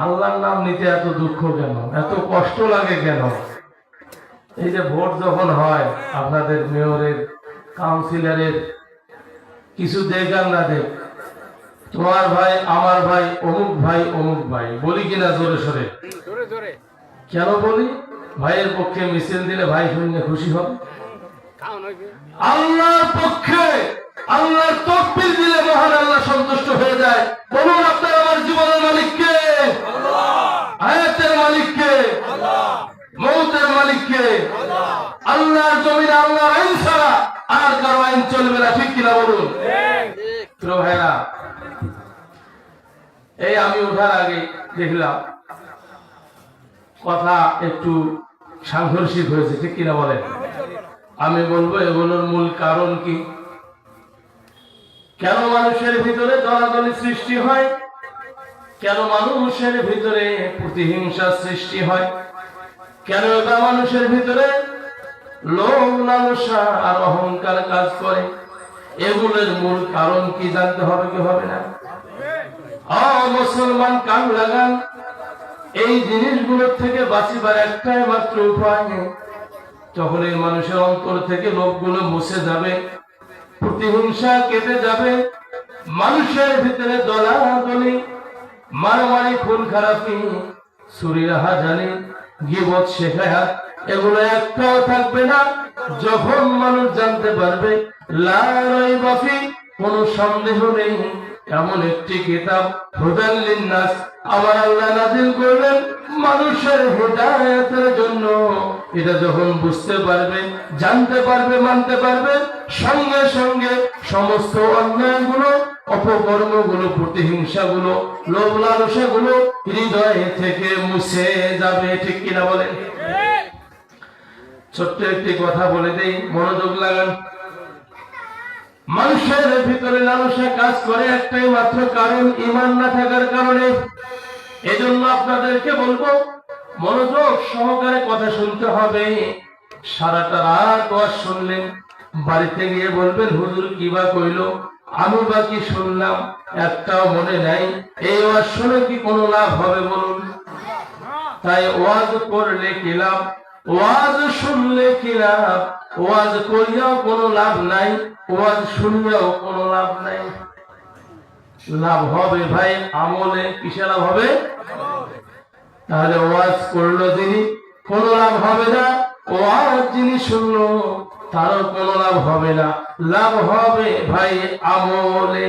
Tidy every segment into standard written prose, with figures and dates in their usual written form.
আল্লাহর নাম নিতে এত দুঃখ কেন, এত কষ্ট লাগে কেন? এই যে ভোট যখন হয় আপনাদের মেয়রের, কাউন্সিলরের, কিছু দেখ আর না দেখ, তোমার ভাই, আমার ভাই, অমুক ভাই, অমুক ভাই বলি কিনা জোরে সরে? কেন বলি? ভাইয়ের পক্ষে মিছিল দিলে ভাই শুনলে খুশি হবে। আল্লাহর পক্ষে আল্লাহর তাকবীর দিলে মহান আল্লাহ সন্তুষ্ট হয়ে যায়। বলুন আপনার আমার জীবনের মালিক কে? হায়াতের মালিক কে? মৌতের মালিক কে? আল্লাহর জমিনে আল্লাহর আইন ছাড়া আর কারো আইন চলবে না, ঠিক কিনা বলুন? প্রিয় ভাইরা, এই আমি ওঠার আগে দেখলাম কথা একটু সাংঘর্ষিক হয়েছে, ঠিক কিনা বলেন? আমি বলবো এগুলোর মূল কারণ কি, কেন মানুষের ভিতরে দলাদলি সৃষ্টি হয়, কেন মানুষের ভিতরে প্রতিহিংসা সৃষ্টি হয়, কেন এটা মানুষের ভিতরে লোভ লালসা আর অহংকার কাজ করে, এগুলোর মূল কারণ কি জানতে হবে কি হবে না? মুসলমান কান লাগান, এই জিনিসগুলোর থেকে বাঁচিবার একটাই মাত্র উপায়। যখন এই মানুষের অন্তর থেকে লোভগুলো মুছে যাবে, প্রতিহিংসা কেটে যাবে, মানুষের ভিতরে দলাদলি, মারামারি, খুন খারাপি, চুরি রাহাজানি, গীবত শেখায়াত এগুলো একটাও থাকবে না। যখন মানুষ জানতে পারবে লা রাইবা ফি, কোনো সন্দেহ নেই, এমন একটি কিতাব হুদাল লিন্নাস আমার আল্লাহ নাযিল করলেন মানুষের হিদায়াতের জন্য, এটা যখন বুঝতে পারবে, জানতে পারবে, মানতে পারবে, সঙ্গে সঙ্গে সমস্ত অন্যায়গুলো, অপকর্মগুলো, প্রতিহিংসাগুলো, লোভ লালসাগুলো হৃদয় থেকে মুছে যাবে, ঠিক কিনা বলেন? ছোট্ট একটি কথা বলে দেই, মনোযোগ লাগান। মানুষের ভিতরে লালসা কাজ করে একটাই মাত্র কারণ, ঈমান না থাকার কারণে। এজন্য আপনাদেরকে বলবো মনোযোগ সহকারে কথা শুনতে হবে। সারাটা রাত ওয়াজ শুনলেন, বাড়িতে গিয়ে বলবেন হুজুর কি বা কইলো, আমি বা কি শুনলাম, একটাও মনে নাই। এই ওয়াজ শুনে কি কোনো লাভ হবে বলুন? তাই ওয়াজ করলে কি লাভ, ওয়াজ শুনলে কি লাভ? ওয়াজ করিয়াও কোনো লাভ নাই, ওয়াজ শুনিয়াও কোনো লাভ নাই। লাভ হবে ভাই আমলে। কিসে লাভ হবে? তাহলে ওয়াজ করলো যিনি, কোনো লাভ হবে না। ওয়াজ যিনি শুনলো, তারও কোনো লাভ হবে না। লাভ হবে ভাই আমলে।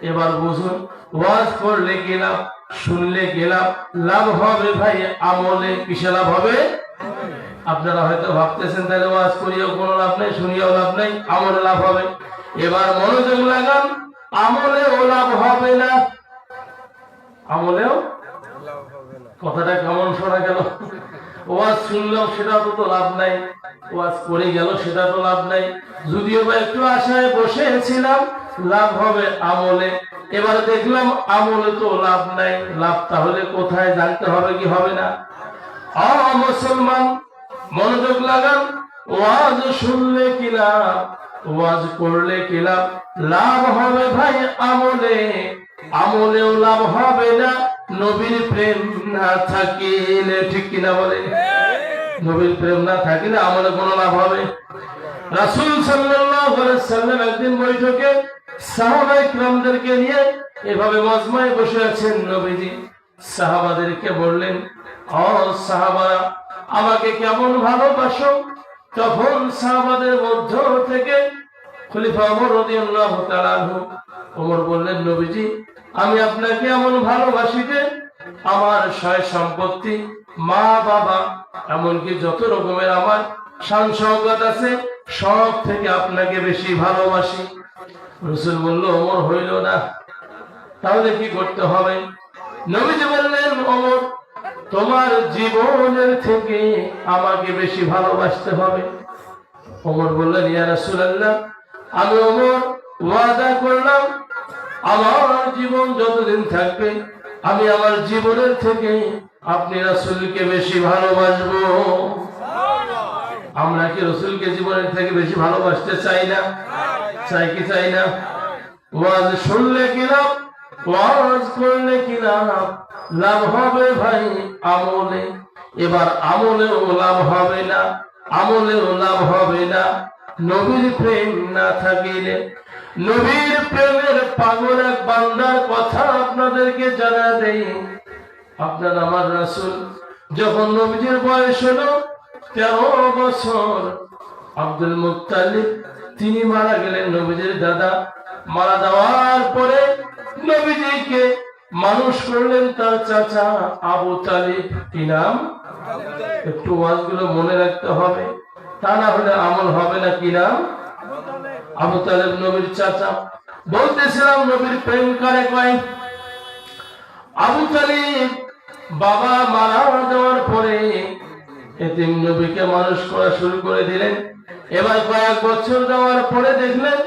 এবার বুঝুন, ওয়াজ করলে কি লাভ, শুনলে কি লাভ? লাভ হবে ভাই আমলে। কিসে লাভ হবে? আপনারা হয়তো ভাবতেছেন তাহলে ওয়াজ করিয়াও কোনো লাভ নেই, শুনিয়াও লাভ নেই, আমলে লাভ হবে। এবার মনোযোগ লাগান, আমলেও লাভ হবে না। আমলেও কথাটা কেমন শোনা গেল? ওয়াজ শুনলেও সেটা তো লাভ নাই, ওয়াজ করে গেল সেটা তো লাভ নাই। যদিও বা একটু আশায় বসেছিলাম লাভ হবে আমলে, এবার দেখলাম আমলে তো লাভ নাই। লাভ তাহলে কোথায় জানতে হবে কি হবে না? মুসলমান মনোযোগ লাগান, ওয়াজ শুনলে কি লাভ, ওয়াজ করলে কি লাভ? লাভ হবে ভাই আমলে, আমলেও লাভ হবে না নবীর প্রেম না থাকিলে, ঠিক কিনা বলে? নবীর প্রেম না থাকিলে আমলে কোনো লাভ হবে? রাসূল সাল্লাল্লাহু আলাইহি ওয়াসাল্লাম একদিন বৈঠকে সাহাবায়ে কিরামদেরকে নিয়ে এভাবে মজমায় বসে আছেন। নবীজি সাহাবাদেরকে বললেন, ও সাহাবারা, আমাকে কেমন ভালোবাসো? তখন সাহাবাদের মধ্য থেকে খলিফা ওমর রাদিয়াল্লাহু তাআলা আনহু, ওমর বললেন, নবীজি আমি আপনাকে এমন ভালোবাসি যে আমার সয় সম্পত্তি, মা বাবা, এমনকি যত রকমের আমার শান শওকত আছে সব থেকে আপনাকে বেশি ভালোবাসি। রাসূল বলল, ওমর হইল না, তাহলে কি করতে হবে? নবীজি বললেন, ওমর তোমার জীবনের থেকে আমাকে বেশি ভালোবাসতে হবে। ওমর বললেন, ইয়া রাসূলুল্লাহ, আমি ওমর ওয়াদা করলাম আমার জীবন যতদিন থাকবে আমি আমার জীবনের থেকে আপনি রাসূলকে বেশি ভালোবাসবো। আমরা কি রাসূলকে জীবনের থেকে বেশি ভালোবাসতে চাই না? চাই কি চাই না? ওয়াজ শুনলে কি লাভ, ওয়াজ করলে কি লাভ? লাভ হবে ভাই আমলে। এবার আমলেও লাভ হবে না, আমলেও লাভ হবে না নবীর প্রেম না থাকিলে। নবীর প্রেমের পাগল এক বান্দার কথা আপনাদেরকে জানা দেই। আপনার আমার রাসূল যখন নবীজির বয়স হলো 13 বছর, আব্দুল মুত্তালিব তিনি মারা গেলেন, নবীজির দাদা। মারা যাওয়ার পরে নবীজিকে মানুষ করলেন তার চাচা আবু তালিব। কি নাম? একটু ওয়াজগুলো মনে রাখতে হবে, তা না হলে আমল হবে না। কি নাম? আবু তালিব নবীর চাচা। বলতেছিলাম নবীর প্রেম কারে কয়? আবু তালিব বাবা মারা যাওয়ার পরে এতিম নবীকে মানুষ করা শুরু করে দিলেন। এবার কয়েক বছর যাওয়ার পরে দেখলেন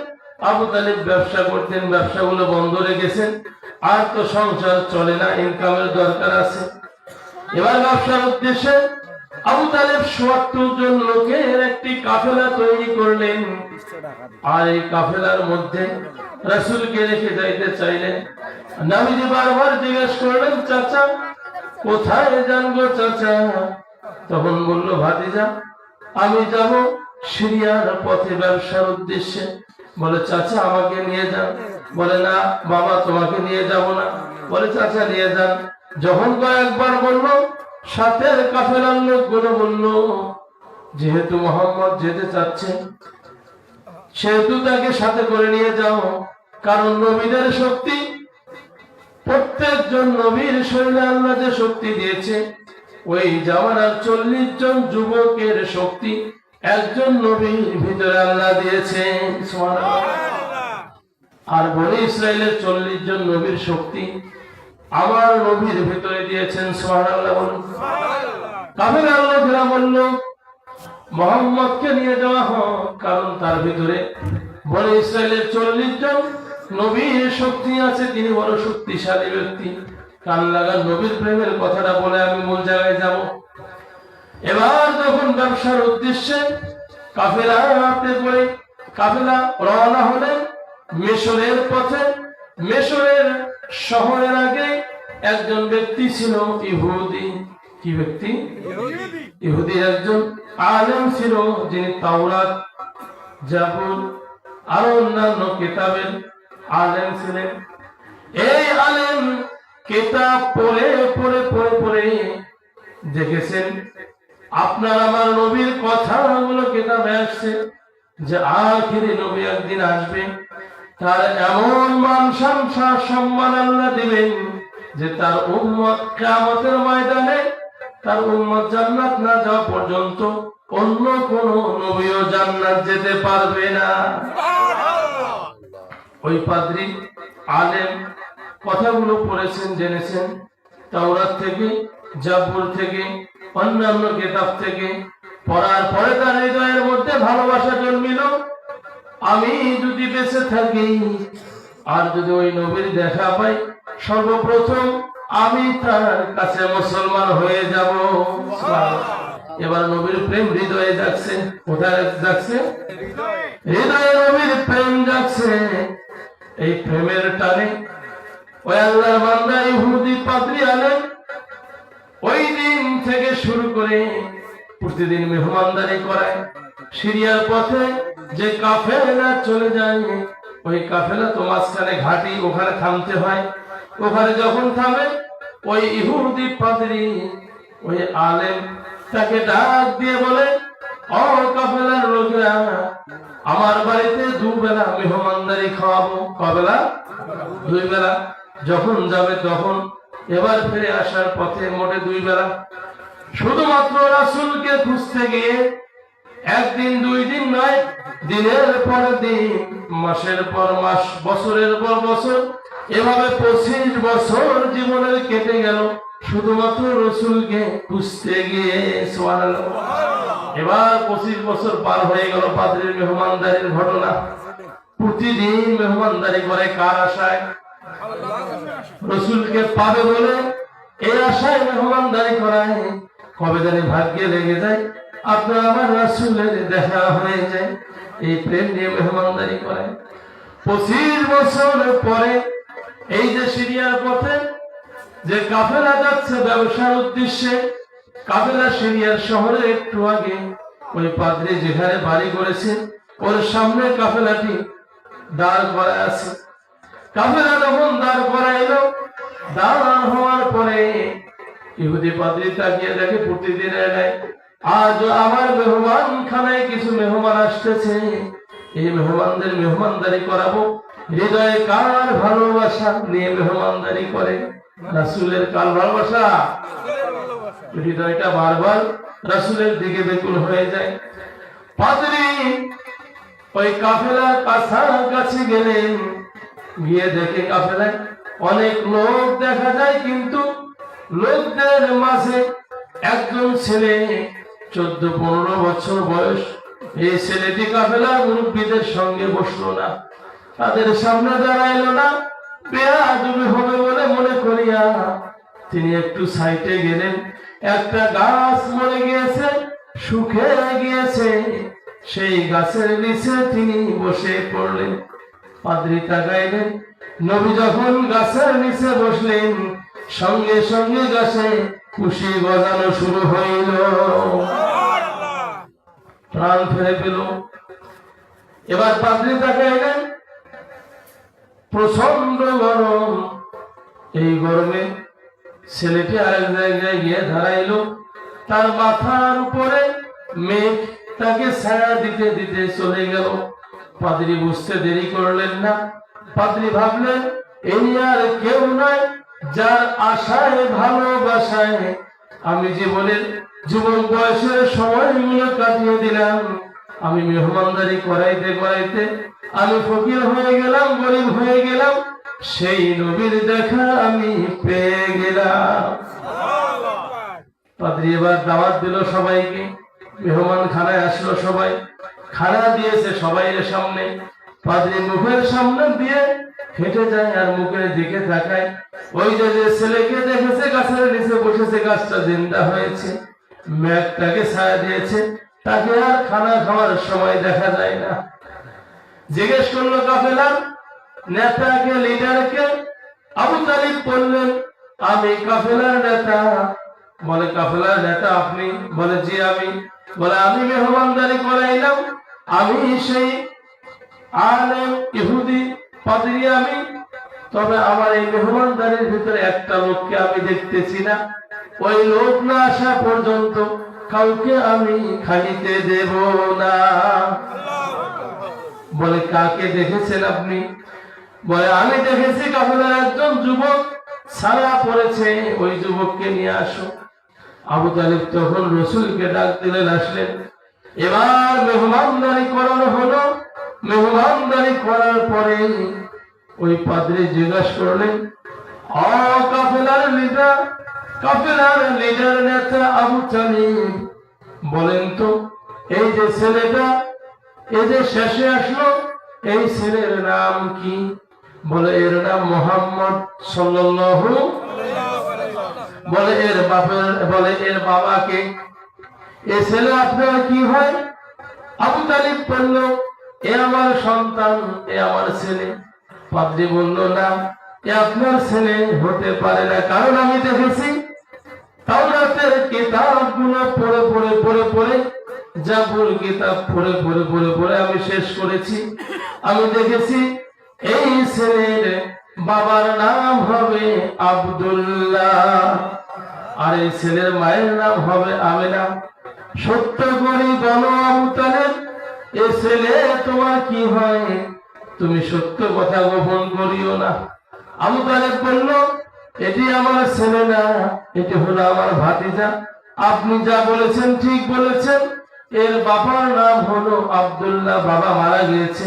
আবু তালিব ব্যবসা করতেন, ব্যবসাগুলো বন্ধ রেখেছেন, আর তো সংসার চলে না, ইনকামের দরকার আছে। এবার ব্যবসার উদ্দেশ্যে আবু তালিব ৭০ জন লোকের একটি কাফেলা তৈরি করলেন, আর এই কাফেলার মধ্যে রাসূলকে রেখে যাইতে চাইলেন। নবীজি বারবার জিজ্ঞেস করলেন, চাচা কোথায় যান গো চাচা? তখন বলল, ভাতিজা আমি যাব সিরিয়ার পথে ব্যবসার উদ্দেশ্যে। বলে, চাচা আমাকে নিয়ে যান। বলে, না বাবা তোমাকে নিয়ে যাব না। বলে, চাচা নিয়ে যান। যখন কয়েকবার বলল, সাথের কাফেলার লোকগুলো বলল, যেহেতু মুহাম্মদ যেতে চাচ্ছে সেহেতু তাকে সাথে করে নিয়ে যাও। কারণ নবীদের শক্তি, প্রত্যেকজন নবীর শরীরে আল্লাহ যে শক্তি দিয়েছে, ওই জামানার 40 জন যুবকের শক্তি একজন নবীর ভিতরে আল্লাহ দিয়েছে। আর বনি ইসরায়েলের 40 জন নবীর শক্তি আমার নবীর ভিতরে দিয়েছেন। সুবহানাল্লাহ বলুন। কাফেলার লোকেরা বলল, মুহাম্মদকে নিয়ে যাওয়া হোক, কারণ তার ভিতরে বনি ইসরায়েলের 40 জন নবীর শক্তি আছে, তিনি বড় শক্তিশালী ব্যক্তি। কান লাগা নবীর প্রেমের কথাটা বলে আমি মূল জায়গায় যাব। এবার যখন ব্যবসার উদ্দেশ্যে কাফেলাতে করে কাফেলা রওনা হলেন মিশরের পথে। মিশরের শহরের আগে একজন ব্যক্তি ছিল ইহুদি। কি ব্যক্তি? ইহুদি একজন আলেম ছিল, যিনি তাওরাত, জাবুর আর অন্যান্য কিতাবের আলেম ছিলেন। এই আলেম কিতাব পড়ে পড়ে পড়ে পড়ে দেখেছেন আপনার আমার নবীর কথাগুলো কিতাবে আসছে যে আখিরি নবী একদিন আসবে, তার এমন মান সম্মান আল্লাহ দিবেন যে তার উম্মত কিয়ামতের ময়দানে তার উম্মত জান্নাত না যাওয়া পর্যন্ত অন্য কোন নবীও জান্নাত যেতে পারবে না। ওই পাদ্রী আলেম কথাগুলো পড়েছেন, জেনেছেন তাওরাত থেকে, জাবুর থেকে, অন্যান্য কিতাব থেকে। পড়ার পরে তার হৃদয়ের মধ্যে ভালোবাসা জন্মিল, আমি যদি বেঁচে থাকি আর যদি ওই নবীর দেখা পাই, সর্বপ্রথম আমি তার কাছে মুসলমান হয়ে যাব। এবার নবীর প্রেম হৃদয়ে যাচ্ছে। কোথায় যাচ্ছে? হৃদয়ে নবীর প্রেম যাচ্ছে। এই প্রেমের টানে ওই আল্লাহর বান্দা ইহুদি পাদ্রী আলেম ওই দিন থেকে শুরু করে প্রতিদিন মেহমানদারি করায়। সিরিয়ার পথে যে কাফেলা চলে যায়, ওই কাফেলা তো মাঝখানে ঘাটি, ওখানে থামতে হয়। ওখানে যখন থামে, ওই ইহুদি পাদ্রী ওই আলেম তাকে ডাক দিয়ে বলে, ও কাফেলার লোকেরা, আমার বাড়িতে 2 বেলা মেহমানদারি খাওয়াবো। কবেলা? 2 বেলা। যখন যাবে তখন, এবার ফিরে আসার পথে মোটে 2 বেলা। শুধুমাত্র রাসূলকে খুঁজতে গিয়ে একদিন 2 দিন নয়, দিনের পর দিন, মাসের পর মাস, বছরের পর বছর, এভাবে 25 বছর জীবনের কেটে গেল শুধুমাত্র রাসূলকে খুঁজতে গিয়ে। সুবহানাল্লাহ। এবার 25 বছর পার হয়ে গেল পাদ্রীর মেহমানদারির ঘটনা। প্রতিদিন মেহমানদারি করে কার আশায়? রাসূলকে পাবে বলে এই আশায় মেহমানদারি করায়। কবে জানি ভাগ্যে লেগে যায় আপনার আমার রাসূলের দেখা হয়ে যায়, এই প্রেম নিয়ে মেহমানদারি করে। 25 বছর পরে এই যে সিরিয়ার পথে যে কাফেলা যাচ্ছে ব্যবসার উদ্দেশ্যে, কাফেলা সিরিয়ার শহরে একটু আগে ওই পাদ্রী যেখানে বাড়ি করেছে ওর সামনে কাফেলাটি দাঁড় করা আছে। কাফেলা যখন দাঁড় করাইলো, দাঁড় হওয়ার পরে ইহুদি পাদ্রী তাকিয়ে দেখে প্রতিদিনের ন্যায় আজ আমার মেহমান খানায় কিছু মেহমান আসতেছে, এই মেহমানদের মেহমানদারি করাবো। হৃদয়ে কার ভালোবাসা নিয়ে মেহমানদারি করে? রাসূলের কার ভালোবাসা? হৃদয়টা বারবার রাসূলের দিকে বেকুল হয়ে যায়। পাদ্রী ওই কাফেলার কাছাকাছি গেলেন, গিয়ে দেখে কাফেলায় অনেক লোক দেখা যায়, কিন্তু লোকদের মাঝে একজন ছেলে 14-15 বছর বয়স। এই ছেলেটি কাফেলার মুরব্বীদের সঙ্গে বসলো না, তাদের সামনে দাঁড়াইলো না, বেয়াদবি হবে বলে মনে করিয়া তিনি একটু সাইডে গেলেন। একটা গাছ মরে গিয়েছে, শুকিয়ে গিয়েছে, সেই গাছের নিচে তিনি বসে পড়লেন। পাদ্রী তাকাইলেন, নবী যখন গাছের নিচে বসলেন সঙ্গে সঙ্গে গাছে খুশি বাজানো শুরু হইল, প্রাণ ফিরে পেল। এবার পাদ্রী তাকাইলেন, প্রচন্ড গরম। এই গরমে ছেলেটি আরেক জায়গায় গিয়ে দাঁড়াইলো, তার মাথার উপরে মেঘ তাকে ছায়া দিতে দিতে চলে গেল। পাদ্রী বুঝতে দেরি করলেন না। পাদ্রী ভাবলেন, এই আর কেউ নয় যার আশায় ভালোবাসায় আমি জীবনের যুবক বয়সের সময়গুলো কাটিয়ে দিলাম। আমি মেহমানদারি করাইতে করাইতে আমি ফকির হয়ে গেলাম, গরিব হয়ে গেলাম, সেই নবীর দেখা আমি পেয়ে গেলাম। পাদ্রী এবার দাওয়াত দিল সবাইকে, মেহমান খানায় আসলো, সবাই খানা দিয়েছে সবাইয়ের সামনে। পাদ্রী মুখের সামনে দিয়ে হেঁটে যায় আর মুখের দিকে তাকায়। ওই যে ছেলেকে দেখেছে গাছের নিচে বসেছে, গাছটা জিন্দা হয়েছে, মেঘটাকে ছায়া দিয়েছে, তাকে আর খানা খাওয়ার সময় দেখা যায় না। জিজ্ঞেস করলো কাফেলার নেতাকে, লিডারকে। আবু তালিব বললেন, আমি কাফেলার নেতা। বলে, কাফেলার নেতা আপনি? বলে, জি আমি। বলে, আমি মেহমানদারি করাইলাম, আমি সেই আলেম ইহুদি পাদ্রী আমি। তবে আমার এই মেহমানদারির ভিতরে একটা লোককে আমি দেখতেছি না, ওই লোক না আসা পর্যন্ত কাউকে আমি খাইতে দেব না। বলে, কাকে দেখেছেন আপনি? বলে, আমি দেখেছি কাফেলার একজন যুবক ছাড়া পড়েছে, ওই যুবককে নিয়ে আসো। আবু তালিব তখন রাসূলকে ডাক দিলেন, আসলেন। এবার মেহমানদারি করানো হলো। মেহমানদারি করার পরে ওই পাদ্রী জিজ্ঞাসা করলেন, কাফেলার লিডার, কাফেলার লিডার নেতা আবু তালিব, বলেন তো এই যে ছেলেটা এই যে শেষে আসলো, এই ছেলের নাম কি? বলে, এর নাম মুহাম্মদ সাল্লাল্লাহু। বলে, এর বাপের, বলে এর বাবাকে? এ ছেলে আপনার কি হয়? আবু তালিব বলল, এ আমার সন্তান, এ আমার ছেলে। পাদ্রী বলল, না, এ আপনার ছেলে হতে পারে না, কারণ আমি দেখেছি তাওরাতের কিতাবগুলো পড়ে পড়ে পড়ে পড়ে, জাবুর কিতাব পড়ে পড়ে পড়ে পড়ে আমি শেষ করেছি। আমি দেখেছি এই ছেলের বাবার নাম হবে আব্দুল্লাহ, আর এই ছেলের মায়ের নাম হবে আমেনা। সত্য করে বলো আবু তালেব, এ ছেলে তোমার কি হয়? তুমি সত্য কথা গোপন করিও না। আবু তালেব বলল, এটি আমার ছেলে না, এটি হলো আমার ভাতিজা। আপনি যা বলেছেন ঠিক বলেছেন। এর বাবার নাম হলো আব্দুল্লাহ, বাবা মারা গিয়েছে।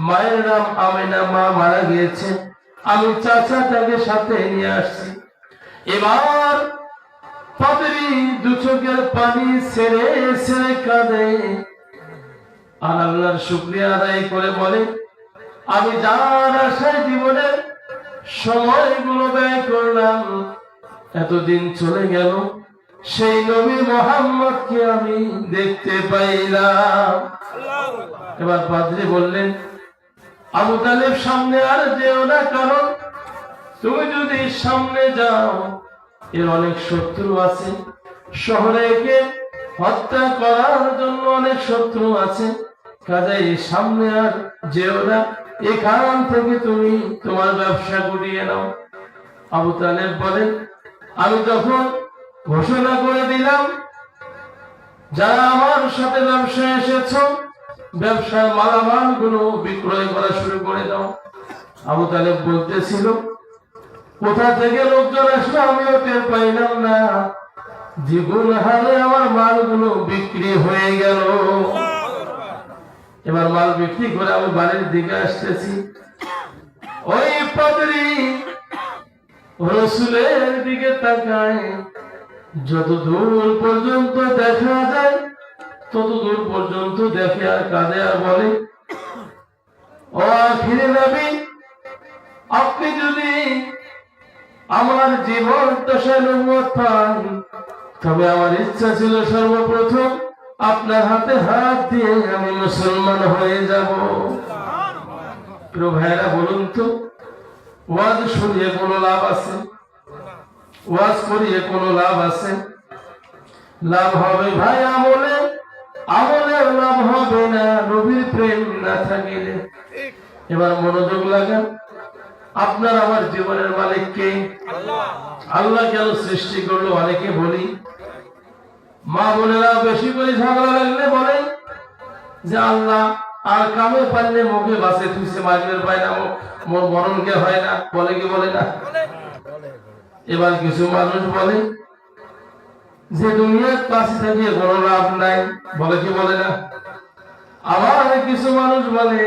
মায়ের নাম আমেনা, মা মারা গিয়েছে। আমি চাচাটাকে সাথে নিয়ে আসছি। এবার পাদ্রী দু চোখের পানি ছেড়ে ছেড়ে কাঁদে আর আল্লাহর শুকরিয়া আদায় করে বলে, আমি যার আশায় জীবনের সময়গুলো ব্যয় করলাম, এতদিন চলে গেল, সেই নবী মুহাম্মদকে আমি দেখতে পাইলাম। এবার পাদ্রী বললেন, আবু তালেব সামনে আর যেও না, কারণ তুমি যদি সামনে যাও এর অনেক শত্রু আছে, শহরে একে হত্যা করার জন্য অনেক শত্রু আছে, কাজেই সামনে আর যেও না, এখান থেকে তুমি তোমার ব্যবসা গুটিয়ে নাও। আবু তালেব বলেন, আমি তখন ঘোষণা করে দিলাম, যারা আমার সাথে ব্যবসায় এসেছ, ব্যবসার মালামাল গুলো বিক্রয় করা শুরু করে দাও। আবু তালেব বলতেছিল, কোথা থেকে লোকজন আসলো আমিও টের পাইলাম না, দ্বিগুণ হারে আমার মালগুলো বিক্রি হয়ে গেল। এবার মাল বিক্রি করে আমি বাড়ির দিকে আসতেছি, ওই পাদ্রী রসুলের দিকে তাকায়, যত দূর পর্যন্ত দেখা যায় তত দূর পর্যন্ত দেখে আর কাঁদে আর বলে, ও আখিরে নবী, আপনি যদি আমার জীবন দশায় নবুয়ত পান, তবে আমার ইচ্ছা ছিল সর্বপ্রথম আপনার হাতে হাত দিয়ে আমি মুসলমান হয়ে যাব। প্রিয় ভাইরা, বলুন তো, ওয়াজ শুনিয়ে কোনো লাভ আছে? ওয়াজ করিয়ে কোনো লাভ আছে? লাভ হবে ভাই আমলে, আমলের লাভ হবে না নবীর প্রেম না থাকিলে। এবার মনোযোগ লাগান, আপনার আমার জীবনের মালিক কে? আল্লাহ কেন সৃষ্টি করলো? অনেকে বলি, মা বোনেরা বেশি করে ঝগড়া লাগলে বলে যে আল্লাহ আর কামে পারলে মুখে বাসে তুইছে, মাইনের পায় না, মোর মরণকে হয় না, বলে কি বলে না? এবার কিছু মানুষ বলে যে দুনিয়ার পাশে থেকে কোনো লাভ নাই, বলে কি বলে না? আবার কিছু মানুষ বলে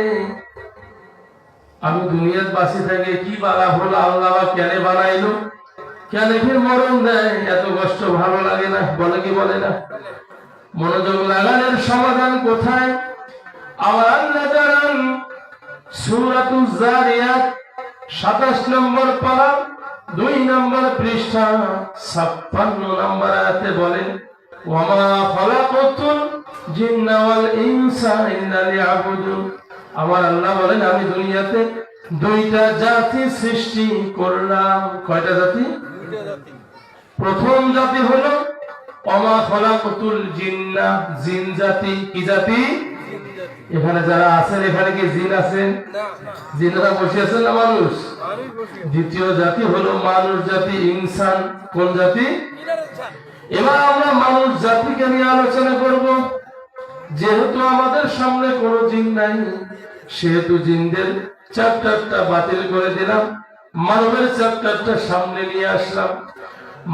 আমি দুনিয়ার পাশে থেকে কি বালা হলো, আল্লাহ কেন বানাইলো, কেন ফির মরণ দেয়, এত কষ্ট ভালো লাগে না, বলে কি বলে না? মনোযোগ লাগানোর সমাধান কোথায়? আমার আল্লাহ জানান সূরাতুজ জারিয়াত 27 নম্বর পারা 2 নম্বর পৃষ্ঠা 56 নম্বর আয়াতে বলেন, ওয়ামা খালাকাতুল জিন্না ওয়াল ইনসা ইল্লা লিয়াবুদুন। আমার আল্লাহ বলেন, আমি দুনিয়াতে দুইটা জাতি সৃষ্টি করলাম। কয়টা জাতি? প্রথম জাতি হলো ওয়ামা খালাকাতুল জিন্না, জিন জাতি। কি জাতি? এখানে যারা আছেন, এখানে কি জিন আছেন? জিনরা বসে আছেন না মানুষ? দ্বিতীয় জাতি হলো মানুষ জাতি, ইনসান। কোন জাতি? এবার আমরা মানুষ জাতিকে নিয়ে আলোচনা করব। যেহেতু আমাদের সামনে কোনো জিন নাই, সেহেতু জিনদের চ্যাপ্টারটা বাতিল করে দিলাম, মানবের চ্যাপ্টারটা সামনে নিয়ে আসলাম।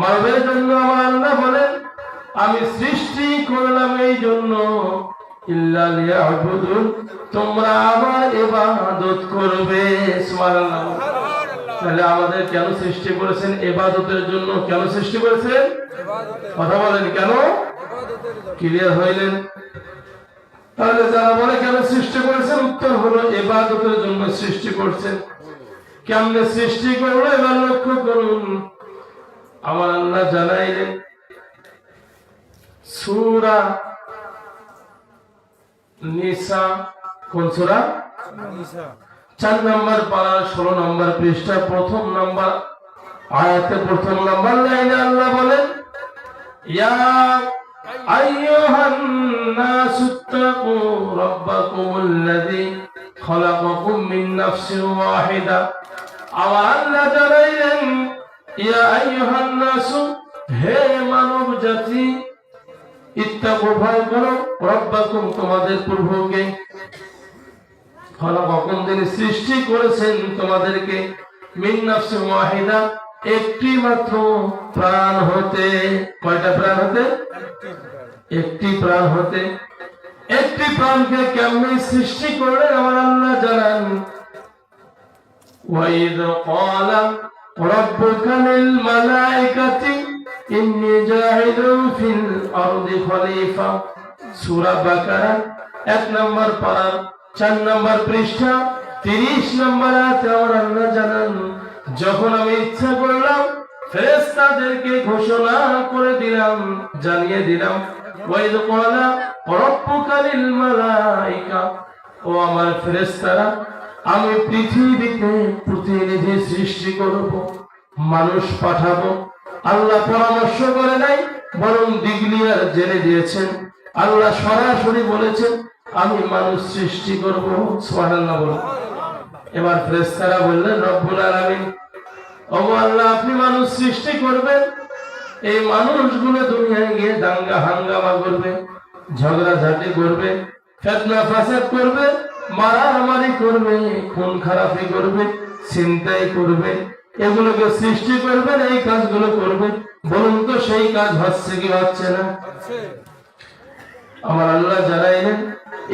মানবের জন্য আমার আল্লাহ বলেন, আমি সৃষ্টি করলাম এই জন্য ইল্লা লিয়াবুদুন, তোমরা আমার ইবাদত করবে। সুবহানাল্লাহ। তাহলে আমাদের কেন সৃষ্টি করেছেন? ইবাদতের জন্য। কেন সৃষ্টি করেছেন? কথা বলেন, কেন? ক্লিয়ার হইলেন? তাহলে যারা বলে কেন সৃষ্টি করেছেন, উত্তর হলো ইবাদতের জন্য সৃষ্টি করছেন। কেমনে সৃষ্টি করলো এবার লক্ষ্য করুন। আমার আল্লাহ জানাইলেন সূরা নিসা। কোন সূরা? নিসা 4 নম্বর পারা 16 নম্বর পৃষ্ঠা প্রথম নম্বর আয়াতে প্রথম নম্বর লাইনে আল্লাহ বলেন, ইয়া আইয়ুহান নাসুত্তাকু রাব্বাকুমুল্লাযী খালাকাকুম মিন নাফসিন ওয়াহিদা। আমার আল্লাহ জানাইলেন, ইয়া আইয়ুহান নাসু, হে মানব জাতি, ইত্তাকু, ভয় করো, রাব্বাকুম, তোমাদের প্রভুকে, খালাকাকুম, যিনি সৃষ্টি করেছেন তোমাদেরকে, মিন নাফসিন ওয়াহিদা, একটি মাত্র প্রাণ হতে। কয়টা প্রাণ হতে? একটি প্রাণ হতে। একটি প্রাণকে কেমনে সৃষ্টি করলেন আমার আল্লাহ জানান। ওয়াইদ ক্বালা রাব্বুকা লিল মালাইকাতি ইন্নী জাইলুন ফিল আরদি খলিফা। সূরা বাকারা 1 নম্বর পারা 4 নম্বর পৃষ্ঠা 30 নম্বর আয়াতে আমার আল্লাহ জানান, যখন আমি ইচ্ছা করলাম ফেরেশতাদেরকে ঘোষণা করে দিলাম, জানিয়ে দিলাম, ওয়াইদ ক্বালা রাব্বুকা লিল মালাইকা, ও আমার ফেরেশতারা, আমি পৃথিবীতে প্রতিনিধি সৃষ্টি করব, মানুষ পাঠাবো। আল্লাহ পরামর্শ করে নাই, বরং ডিগ্লিয়ার জেনে দিয়েছেন। আল্লাহ সরাসরি বলেছেন আমি মানুষ সৃষ্টি করব। সুবহানাল্লাহ বলুন। এবার ফেরেশতারা বললেন রব্বুল আলামিন, ওগো আল্লাহ, আপনি মানুষ সৃষ্টি করবেন, এই মানুষগুলো দুনিয়ায় গিয়ে দাঙ্গা হাঙ্গামা করবে, ঝগড়াঝাটি করবে, ফিতনা ফাসাদ করবে, মারামারি করবে, খুন খারাপি করবে, ছিনতাই করবে, এগুলোকে সৃষ্টি করবেন, এই কাজগুলো করবে। বলুন তো সেই কাজ হচ্ছে কি হচ্ছে না? আমার আল্লাহ জানাইলেন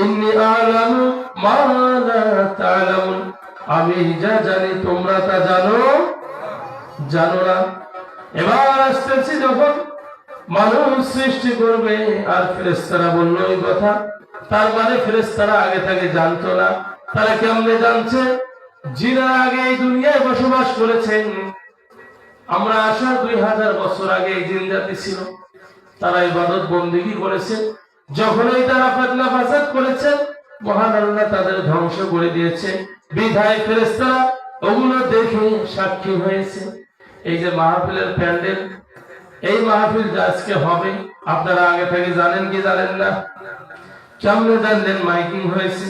ইন্নী আ'লামু মা লা তা'লামুন, আমি যা জানি তোমরা তা জানো না। এবার আসতেছি যখন মানুষ সৃষ্টি করবে, আর ফেরেশতারা বললো এই কথা, তার মানে ফেরেশতারা আগে থেকে জানতো না। তারা কেমনে জানছে? জিনা আগে এই দুনিয়ায় বসবাস করেছেন। আমরা আসার 2000 বছর আগে এই জিন জাতি ছিল, তারা ইবাদত বন্দেগী করেছে। যখনই তারা ফিতনা ফাসাদ করেছে, মহান আল্লাহ তাদের ধ্বংস করে দিয়েছে। বিধায় ফেরেশতারা ওগুলো দেখে সাক্ষী হয়েছে। এই যে মাহফিলের প্যান্ডেল, এই মাহফিল যে আজকে হবে, আপনারা আগে থেকে জানেন কি জানেন না? কেমনে জানলেন? মাইকিং হয়েছে,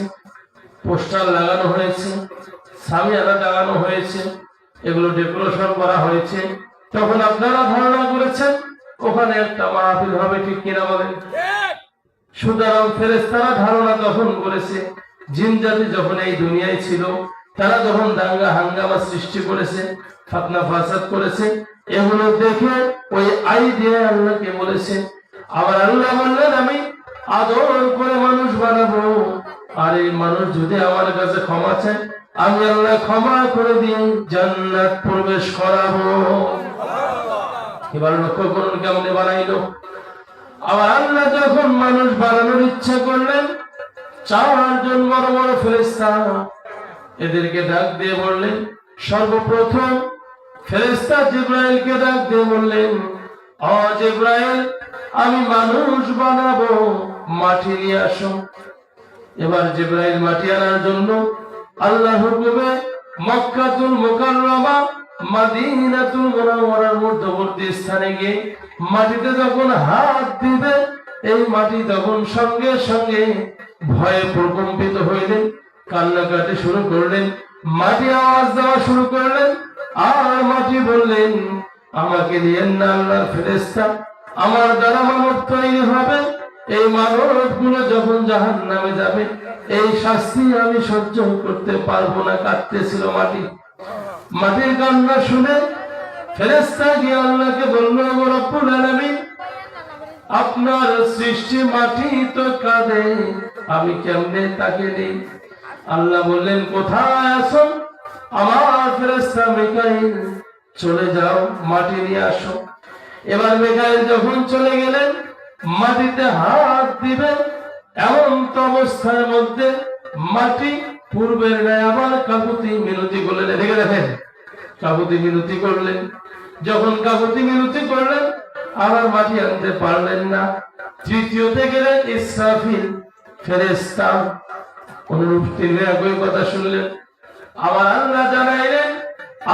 পোস্টার লাগানো হয়েছে, সামিয়ানা লাগানো হয়েছে, এগুলো ডেকোরেশন করা হয়েছে। তখন আপনারা ধারণা করেছেন ওখানে একটা মাহফিল হবে, ঠিক কিনা বলেন? সুতরাং ফেরেশতারা ধারণা তখন করেছে, জিন জাতি যখন এই দুনিয়ায় ছিল, তারা যখন দাঙ্গা হাঙ্গামা সৃষ্টি করেছে, ফিতনা ফাসাদ করেছে, এগুলো দেখে ওই আইডিয়া আল্লাহকে বলেছে। আবার আল্লাহ বললেন আমি আদর করে মানুষ বানাবো, আর এই মানুষ যদি আমার কাছে ক্ষমা চায়, আমি আল্লাহ ক্ষমা করে দিয়ে জান্নাত প্রবেশ করাবো। এবার লক্ষ্য করুন কেমনে বানাইলো। আবার আল্লাহ যখন মানুষ বানানোর ইচ্ছা করলেন, 4 জন বড় বড় ফেরেশতা এদেরকে ডাক দিয়ে বললেন, সর্বপ্রথম ফেরেশতা জিবরাইলকে ডাক দিয়ে বললেন, ও জিবরাইল, আমি মানুষ বানাবো, মাটি নিয়ে আসো। এবার জিবরাইল মাটি আনার জন্য আল্লাহর হুকুমে মক্কাতুল মুকাররমা মদিনাতুল মুনাওয়ারার মধ্যবর্তী স্থানে গিয়ে মাটিতে যখন হাত দিবে, এই মাটি তখন সঙ্গে সঙ্গে ভয়ে প্রকম্পিত হইলেন, কান্নাকাটি শুরু করলেন, মাটি আওয়াজ দেওয়া শুরু করলেন। আর মাটি বললেন, আমাকে দিয়েন না আল্লাহর ফেরেশতা, আমার দ্বারা মানব তৈরি হবে, এই মানবগুলো যখন জাহান্নামে যাবে, এই শাস্তি আমি সহ্য করতে পারবো না। কাঁদতেছিল মাটি। মাটির কান্না শুনে ফেরেশতা গিয়ে আল্লাহকে বলল, রব্বুল আলামিন, আপনার সৃষ্টি মাটি তো কাঁদে, আমি কেমনে তাকে নেই? আল্লাহ বললেন, কোথায় আছো? আমার ফেরেশতা মিকাইল, চলে যাও, মাটি নিয়ে আসো। এবার মিকাইল যখন চলে গেলেন, মাটিতে হাত দিবেন, এমন তো অবস্থার মধ্যে মাটি পূর্বের ন্যায় আবার কাকুতি মিনতি করলেন। এদিকে দেখেন, কাকুতি মিনতি করলেন। যখন কাকুতি মিনতি করলেন, আবার মাটি আনতে পারলেন না। তৃতীয়তে গেলেন ইসরাফিল ফেরেশতা, অনুরূপ তিনি একই কথা শুনলেন। আবার আল্লাহ জানাইলেন,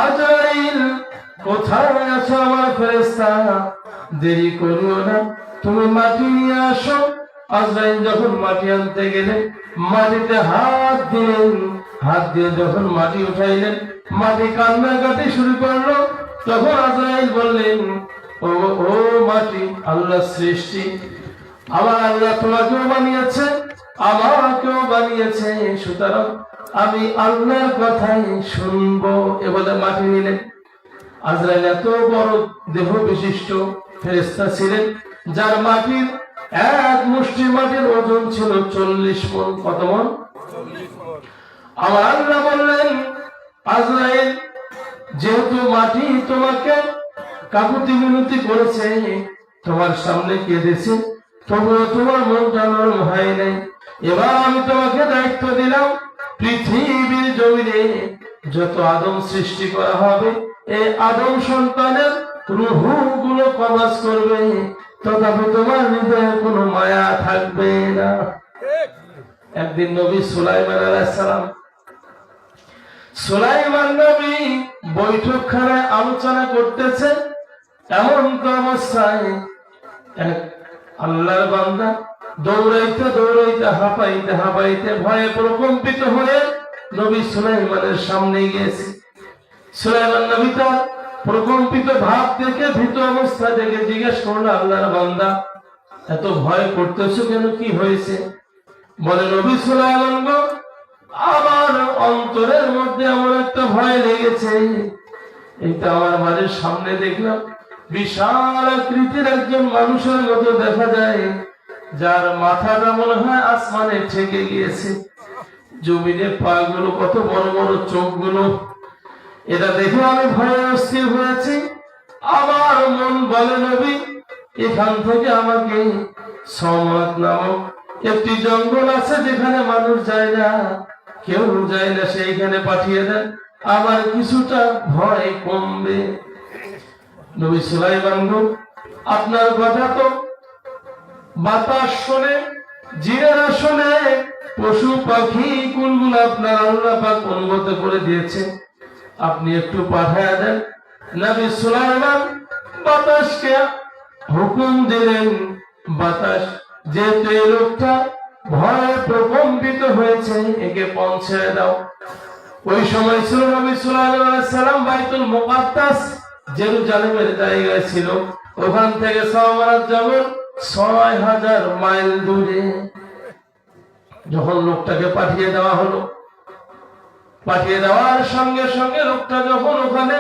আজরাইল, কোথায় আছো আমার ফেরেশতা? দেরি করিও না, তুমি মাটি নিয়ে আসো। আজরাইল যখন মাটি আনতে গেলেন, মাটিতে হাত দিলেন, হাত দিয়ে যখন মাটি উঠাইলেন, মাটি কান্নাকাটি শুরু করলো। তখন আজরাইল বললেন, ও মাটি আল্লাহ সৃষ্টি, আমার আল্লাহ তোমাকেও বানিয়েছে, আমাকেও বানিয়েছে, সুতরাং আমি আল্লাহর কথাই শুনবো। এ বলে মাটি নিলেন। আজরাইল এত বড় দেহ বিশিষ্ট ফেরেশতা ছিলেন, যার মাটির এক মুষ্টি মাটির ওজন ছিল 40 মণ। কত মণ? আমার আল্লাহ বললেন, আজরাইল, যেহেতু মাটি তোমাকে কাকুতি মিনতি করেছে, তোমার সামনে কেঁদেছে, তবুও তোমার মনটা নরম হয় নাই। এবার আমি তোমাকে দায়িত্ব দিলাম, পৃথিবীর জমিনে যত আদম সৃষ্টি করা হবে, এই আদম সন্তানের রূহগুলো কবজ করবে, তথাপি তোমার হৃদয়ে কোনো মায়া থাকবে না। একদিন নবী সুলাইমান আলাইহিস সালাম সুলাইমান নবী বৈঠকখানায় আলোচনা করতেছে, এমন তো অবস্থায় এক আল্লাহর বান্দা দৌড়াইতে দৌড়াইতে হাঁপাইতে হাঁপাইতে ভয়ে প্রকম্পিত হয়ে নবী সুলাইমানের সামনে গিয়েছে। সুলাইমান নবী তার প্রকম্পিত ভাব দেখে ভীত অবস্থা দেখে জিজ্ঞেস করলো, আল্লাহর বান্দা এত ভয় করতেছো কেন, কি হয়েছে? বলে, নবী সুলাইমান গো, আমার অন্তরের মধ্যে এমন একটা ভয় লেগেছে। এইটা আমার বাড়ির সামনে দেখলাম বিশাল আকৃতির একজন মানুষের মতো দেখা যায়, যার মাথাটা মনে হয় আসমানে ঠেকে গিয়েছে, জমিনে পা গুলো কত বড় বড়, চোখ গুলো। এটা দেখে আমি ভয়ে অস্থির হয়েছি। আমার মন বলে, নবী এখান থেকে আমাকে সমাত নামক একটি জঙ্গল আছে যেখানে মানুষ যায় না, কেউ যায় না, সেইখানে পাঠিয়ে দেন, আমার কিছুটা ভয় কমবে। নবী সুলাইমান গো, আপনার কথা তো বাতাস শোনে, জিনেরা শোনে, পশু পাখি কোনগুলো আপনার আল্লাহ পাক অনুগত করে দিয়েছে, আপনি একটু পাঠায় দেন। নবী সুলাইমান বাতাসকে হুকুম দিলেন, বাতাস যেহেতু এই লোকটা ভয়ে প্রকম্পিত হয়েছে, একে পৌঁছায় দাও। ওই সময় ছিল নবী সুলাইমান আলাইহিস সালাম বাইতুল মুকাদ্দাস জেরুজালেমের জায়গায় ছিল, ওখান থেকে সাওয়ারাত জবল ৬০০০ মাইল দূরে। যখন লোকটাকে পাঠিয়ে দেওয়া হলো, পাঠিয়ে দেওয়ার সঙ্গে সঙ্গে লোকটা যখন ওখানে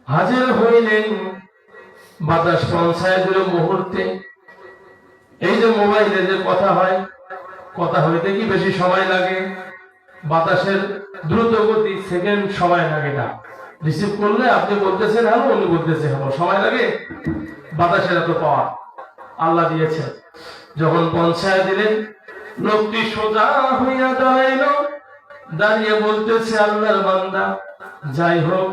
হাজির হইলেন, বাতাস পৌঁছায় দিল মুহূর্তে। এই যে মোবাইলে যে কথা হয়, কথা হইতে কি বেশি সময় লাগে? বাতাসের দ্রুত গতি, সেকেন্ড সময় লাগে না। রিসিভ করলে আপনি বলতেছেন হ্যালো, উনি বলতেছে হ্যালো, সময় লাগে? বাতাসের এত পাওয়ার আল্লাহ দিয়েছে। যখন পৌঁছায় দিলেন, লোকটি সোজা হইয়া দাঁড়াইল, দাঁড়িয়ে বলতেছে, আল্লাহর বান্দা, যাই হোক,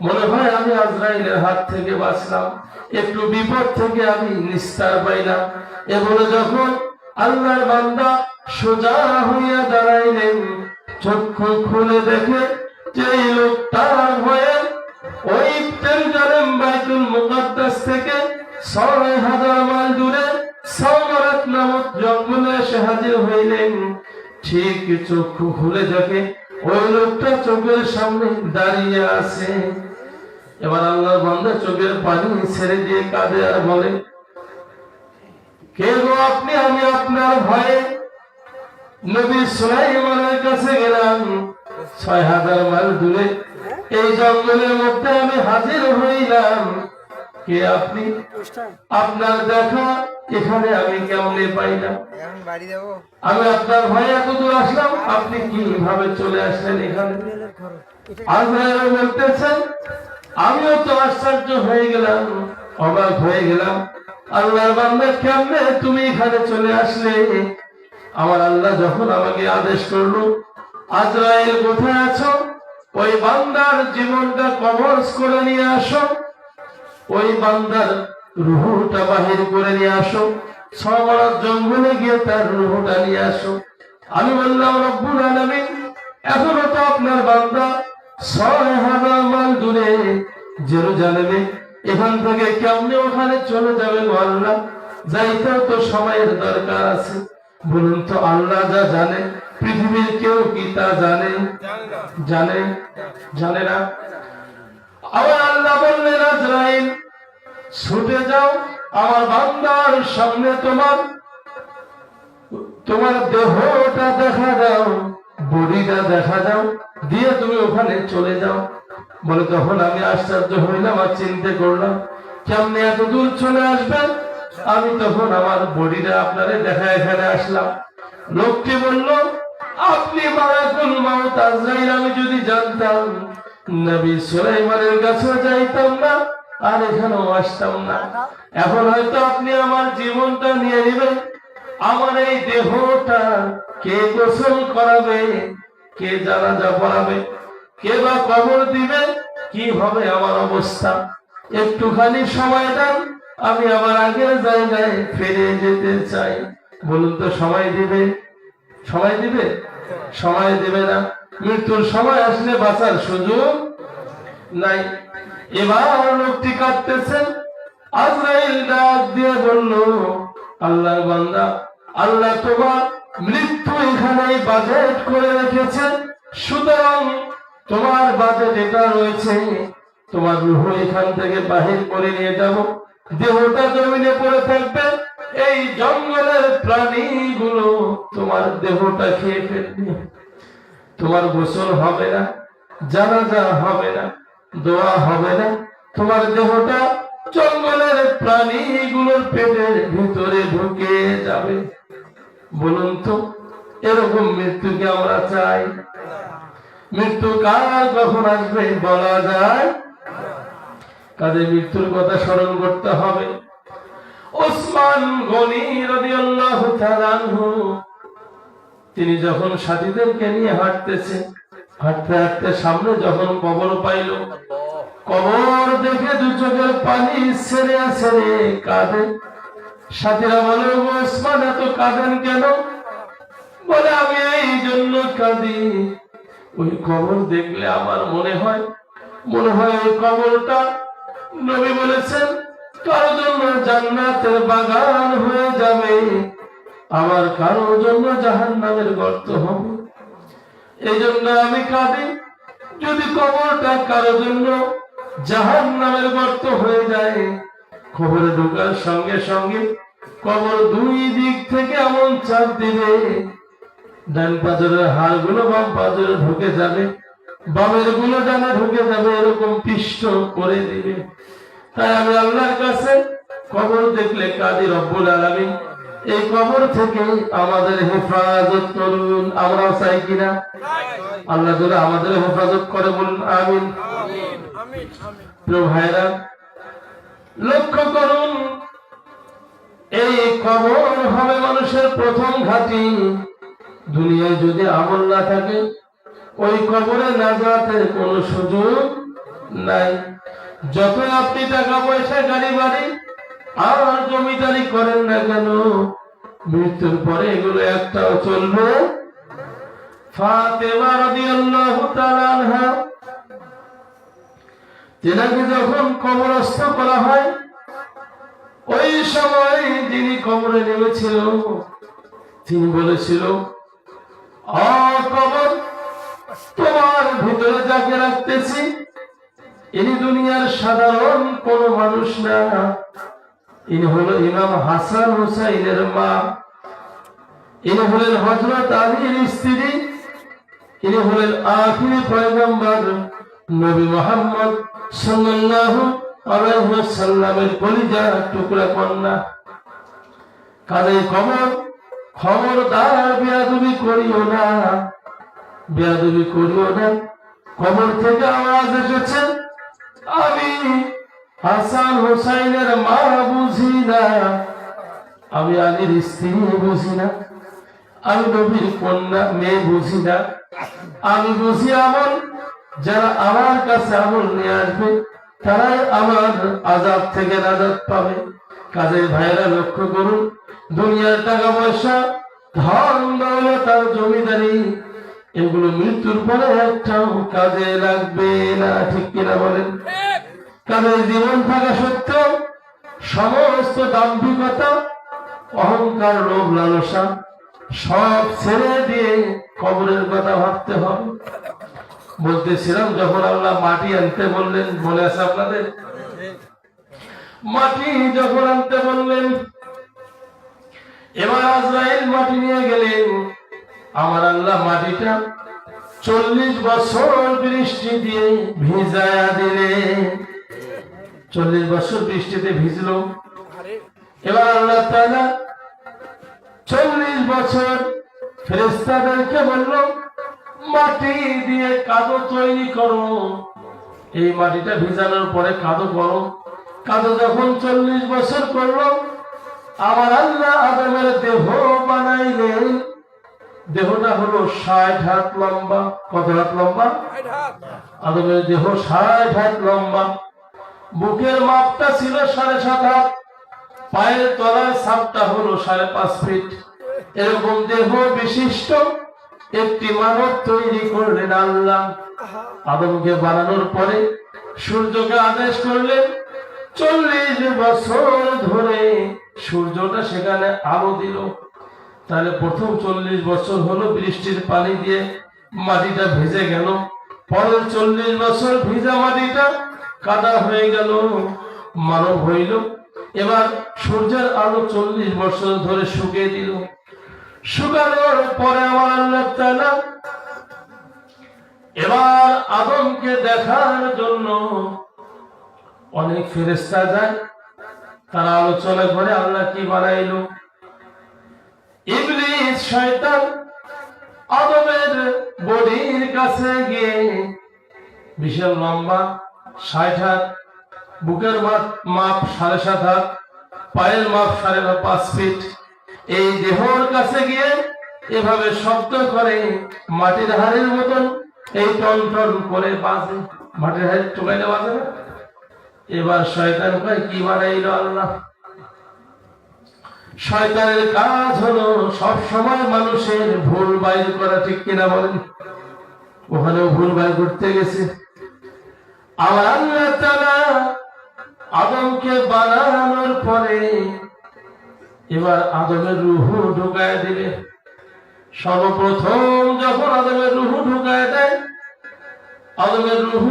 মনে হয় আমি আজরাইলের হাত থেকে বাঁচলাম, একটু বিপদ থেকে আমি নিস্তার পাইলাম। এ বলে যখন আল্লাহর বান্দা সোজা হইয়া দাঁড়াইলেন, চক্ষু খুলে দেখে যে এই লোকটার হয়ে ওই জেরুজালেম বাইতুল মুকাদ্দাস থেকে ৬০০০ মাইল দূরে সাওয়ারাত নামক জঙ্গলে এসে হাজির হইলেন। ঠিক চক্ষু খুলে দেখে ওই লোকটা চোখের সামনে দাঁড়িয়ে আছে। এবার আল্লাহর বান্দা চোখের পানি ছেড়ে দিয়ে কাঁদে আর বলে, কে গো আপনি? আমি আপনার ভয়ে নবী সুলাইমানের কাছে গেলাম, ৬০০০ মাইল দূরে এই জঙ্গলের মধ্যে আমি হাজির হইলাম। কে আপনি? আপনার দেখা এখানে আমি কেমনে পাইলাম? আমি আপনার ভয়ে এত দূর আসলাম, আপনি কিভাবে চলে আসলেন এখানে? আজরাইল বলতেছেন, আমিও তো আশ্চর্য হয়ে গেলাম, অবাক হয়ে গেলাম, আল্লাহর বান্দা কেমনে তুমি এখানে চলে আসলে? আমার আল্লাহ যখন আমাকে আদেশ করলো, আজরাইল কোথায় আছো? ওই বান্দার জীবনটা কবজ করে নিয়ে আসো, ওই বান্দার রূহটা বাহির করে নিয়ে আসো, সাওয়ারাত জঙ্গলে গিয়ে তার রূহটা নিয়ে আসো। আমি বললাম, রব্বুল আলামিন, এখনো তো আপনার বান্দা ৬০০০ মাইল দূরে জেরুজালেমে, এখান থেকে কেমনে ওখানে চলে যাবে গো আল্লাহ? যাইতেও তো সময়ের দরকার আছে। বলুন তো, আল্লাহ যা জানে পৃথিবীর কেউ কি তা জানে? জানে? জানে না। আবার আল্লাহ বললেন, আজরাইল ছুটে যাও, আমার বান্দার সামনে তোমার দেহটা দেখা দাও, বডিটা দেখা দাও, দিয়ে তুমি ওখানে চলে যাও। বলে, তখন আমি আশ্চর্য হইলাম আর চিন্তা করলাম, কেমনে এত দূর চলে আসবেন? আমি তখন আমার বডিটা আপনারে দেখা এখানে আসলাম। লোকটি বলল, আপনি মালাকুল মাউত আজরাইল, আমি যদি জানতাম নবী সুলাইমানের কাছে যাইতাম না, আর এখানেও আসতাম না। এখন হয়তো আপনি আমার জীবনটা নিয়ে নেবেন, আমার এই দেহটা কে গোসল করাবে, কে জানাজা পড়াবে, কে বা কবর দিবে, কি হবে আমার অবস্থা? একটুখানি সময় দেন, আমি আবার আগের জায়গায় ফিরে যেতে চাই। বলুন তো, সময় দিবে? সময় দিবে? সময় দেবে না। মৃত্যুর সময় আসলে বাঁচার সুযোগ নাই। এবার লোকটি কাঁদতেছেন। আজরাইল ডাক দিয়ে বলল, আল্লাহর বান্দা, আল্লাহ তোমার মৃত্যু এখানেই বাজেট করে রেখেছেন, সুতরাং তোমার বাজেট এটা রয়েছে, তোমার রূহ এখান থেকে বাহির করে নিয়ে যাব, দেহটা জমিনে পড়ে থাকবে, এই জঙ্গলের প্রাণীগুলো তোমার দেহটা খেয়ে ফেলবে, তোমার গোসল হবে না, জানাজা হবে না, দোয়া হবে না, তোমার দেহটা জঙ্গলের প্রাণীগুলোর পেটের ভিতরে ঢুকে যাবে। বলুন তো, এরকম মৃত্যুকে আমরা চাই? মৃত্যু কার কখন আসবে বলা যায়? কাজে মৃত্যুর কথা স্মরণ করতে হবে। ওসমান গনি রাদিয়াল্লাহু তাআলা আনহু, তিনি যখন সাথীদেরকে নিয়ে হাঁটতেছে, হাঁটতে হাঁটতে সামনে যখন কবর পাইল, কবর দেখে দু চোখের পানি ছেড়ে ছেড়ে কাঁদে। সাথীরা বলে, ওসমান এত কাঁদেন কেন? বলে, আমি এই জন্য কাঁদি, ওই কবর দেখলে আমার মনে হয় ওই কবরটা নবী বলেছেন কারোর জন্য জান্নাতের বাগান হয়ে যাবে, আবার কারোর জন্য জাহান্নামের গর্ত হবে। এই জন্য আমি কাঁদি। যদি কবরটা কারোর জন্য জাহান্নামের গর্ত হয়ে যায়, কবরে ঢোকার সঙ্গে সঙ্গে কবর দুই দিক থেকে এমন চাপ দিবে, ডান পাঁজরের হাড়গুলো বাম পাঁজরে ঢুকে যাবে, বামের গুলো ডানে ঢুকে যাবে, এরকম পিষ্ট করে দিবে। তাই আমি আল্লাহর কাছে কবর দেখলে কাঁদি, রব্বুল আলামিন এই কবর থেকে আমাদের হেফাজত করুন। আমরাও চাই কিনা? আল্লাহ যারা আমাদের হেফাজত করে বলুন আমিন। প্রিয় ভাইরা, লক্ষ্য করুন, এই কবর হবে মানুষের প্রথম ঘাঁটি। দুনিয়ায় যদি আমল না থাকে, ওই কবরে নাজাতের কোন সুযোগ নাই। যত আপনি টাকা পয়সা, গাড়ি বাড়ি আর জমিদারি করেন না কেন, মৃত্যুর পরে এগুলো একটাও চলবে। ফাতেমা রাদিয়াল্লাহু তাআলা আনহা, তেনাকে যখন কবরস্থ করা হয়, ওই সময় যিনি কবরে নেমেছিল তিনি বলেছিল, কবর, তোমার ভিতরে যাকে রাখতেছি ইনি দুনিয়ার সাধারণ কোন মানুষ না, ইনি হলো ইমাম হাসান হুসাইনের মা, ইনি হলেন হযরত আলীর স্ত্রী, ইনি হলেন আখিরি পয়গম্বর নবী মুহাম্মদ সাল্লাল্লাহু আলাইহি ওয়াসাল্লামের কলিজার টুকরা কন্যা। কাজে খবরদার বেয়াদবি করিও না, বেয়াদবি করিও না। কবর থেকে আওয়াজ এসেছে, আমি হাসান হুসাইনের মা বুঝি না, আমি আলীর স্ত্রী বুঝি না, আমি নবীর কন্যা মেয়ে বুঝি না, আমি বুঝি আমল। যারা আমার কাছে আমল নিয়ে আসবে তারাই আমার আযাব থেকে নাজাত পাবে। কাজে ভাইরা লক্ষ্য করুন, দুনিয়ার টাকা পয়সা, ধন দৌলত আর জমিদারি, এগুলো মৃত্যুর পরে একটাও কাজে লাগবে না, ঠিক কিনা বলেন? কাজে জীবন থাকা সত্ত্বেও সমস্ত দাম্ভিকতা, অহংকার, লোভ লালসা সব ছেড়ে দিয়ে কবরের কথা ভাবতে হবে। বলতেছিলাম, যখন আল্লাহ মাটি আনতে বললেন, মনে আছে আপনাদের? মাটি যখন আনতে বললেন, এবার আজরাইল মাটি নিয়ে গেলেন। আমার আল্লাহ মাটিটা 40 বছর বৃষ্টি দিয়ে ভিজায়া দিলেন। 40 বছর বৃষ্টিতে ভিজলো। এবার আল্লাহ তাআলা 40 বছর ফেরেশতাদেরকে বলল, মাটি দিয়ে কাদো তৈরি করো, এই মাটিটা ভিজানোর পরে কাদো করো। কাদো যখন 40 বছর করলো, আমার আল্লাহ আদমের দেহ বানাইলেন। দেহটা হলো 60 হাত লম্বা। কত হাত লম্বা? আদমের দেহ 60 হাত লম্বা। বুকের মাপটা ছিল 7.5 হাত, পায়ের তলার ছাপটা হলো 5.5 ফিট। এরকম দেহ বিশিষ্ট একটি মানব তৈরি করলেন আল্লাহ। আদমকে বানানোর পরে সূর্যকে আদেশ করলেন 40 বছর ধরে সূর্যটা সেখানে আলো দিল। তাহলে প্রথম 40 বছর হলো বৃষ্টির পানি দিয়ে মাটিটা ভেজে গেল, পরের 40 বছর ভিজা মাটিটা কাদা হয়ে গেল, মানব হইল। এবার সূর্যের আলো 40 বছর ধরে শুকিয়ে দিল। শুকানোর পরে আমার আল্লাহ তাআলা এবার আদমকে দেখার জন্য অনেক ফেরেশতা যায়, তারা আলোচনা করে আল্লাহ কি বানাইলো। ইবলিস শয়তান আদমের বডির কাছে গিয়ে বিশাল লম্বা 60 হাত, বুকের মাপ 7.5 হাত, পায়ের মাপ 5.5 ফিট, এই দেহর কাছে গিয়ে এভাবে শব্দ করে মাটির হাড়ের মতন এই টন টন করে বাজে, মাটির হাড় টোকাইলে বাজে না। এবার শয়তান কয় কি বানাইলো আল্লাহ। শয়তানের কাজ হলো সব সময় মানুষের ভুল বাইর করা, ঠিক কিনা বলেন? ওখানেও ভুল বাইর করতে গেছে। আমার আল্লাহ তাআলা আদমকে বানানোর পরে এবার আদমের রূহ ঢুকায় দিবে। সর্বপ্রথম যখন আদমের রূহ ঢুকায় দেয়, আদমের রূহ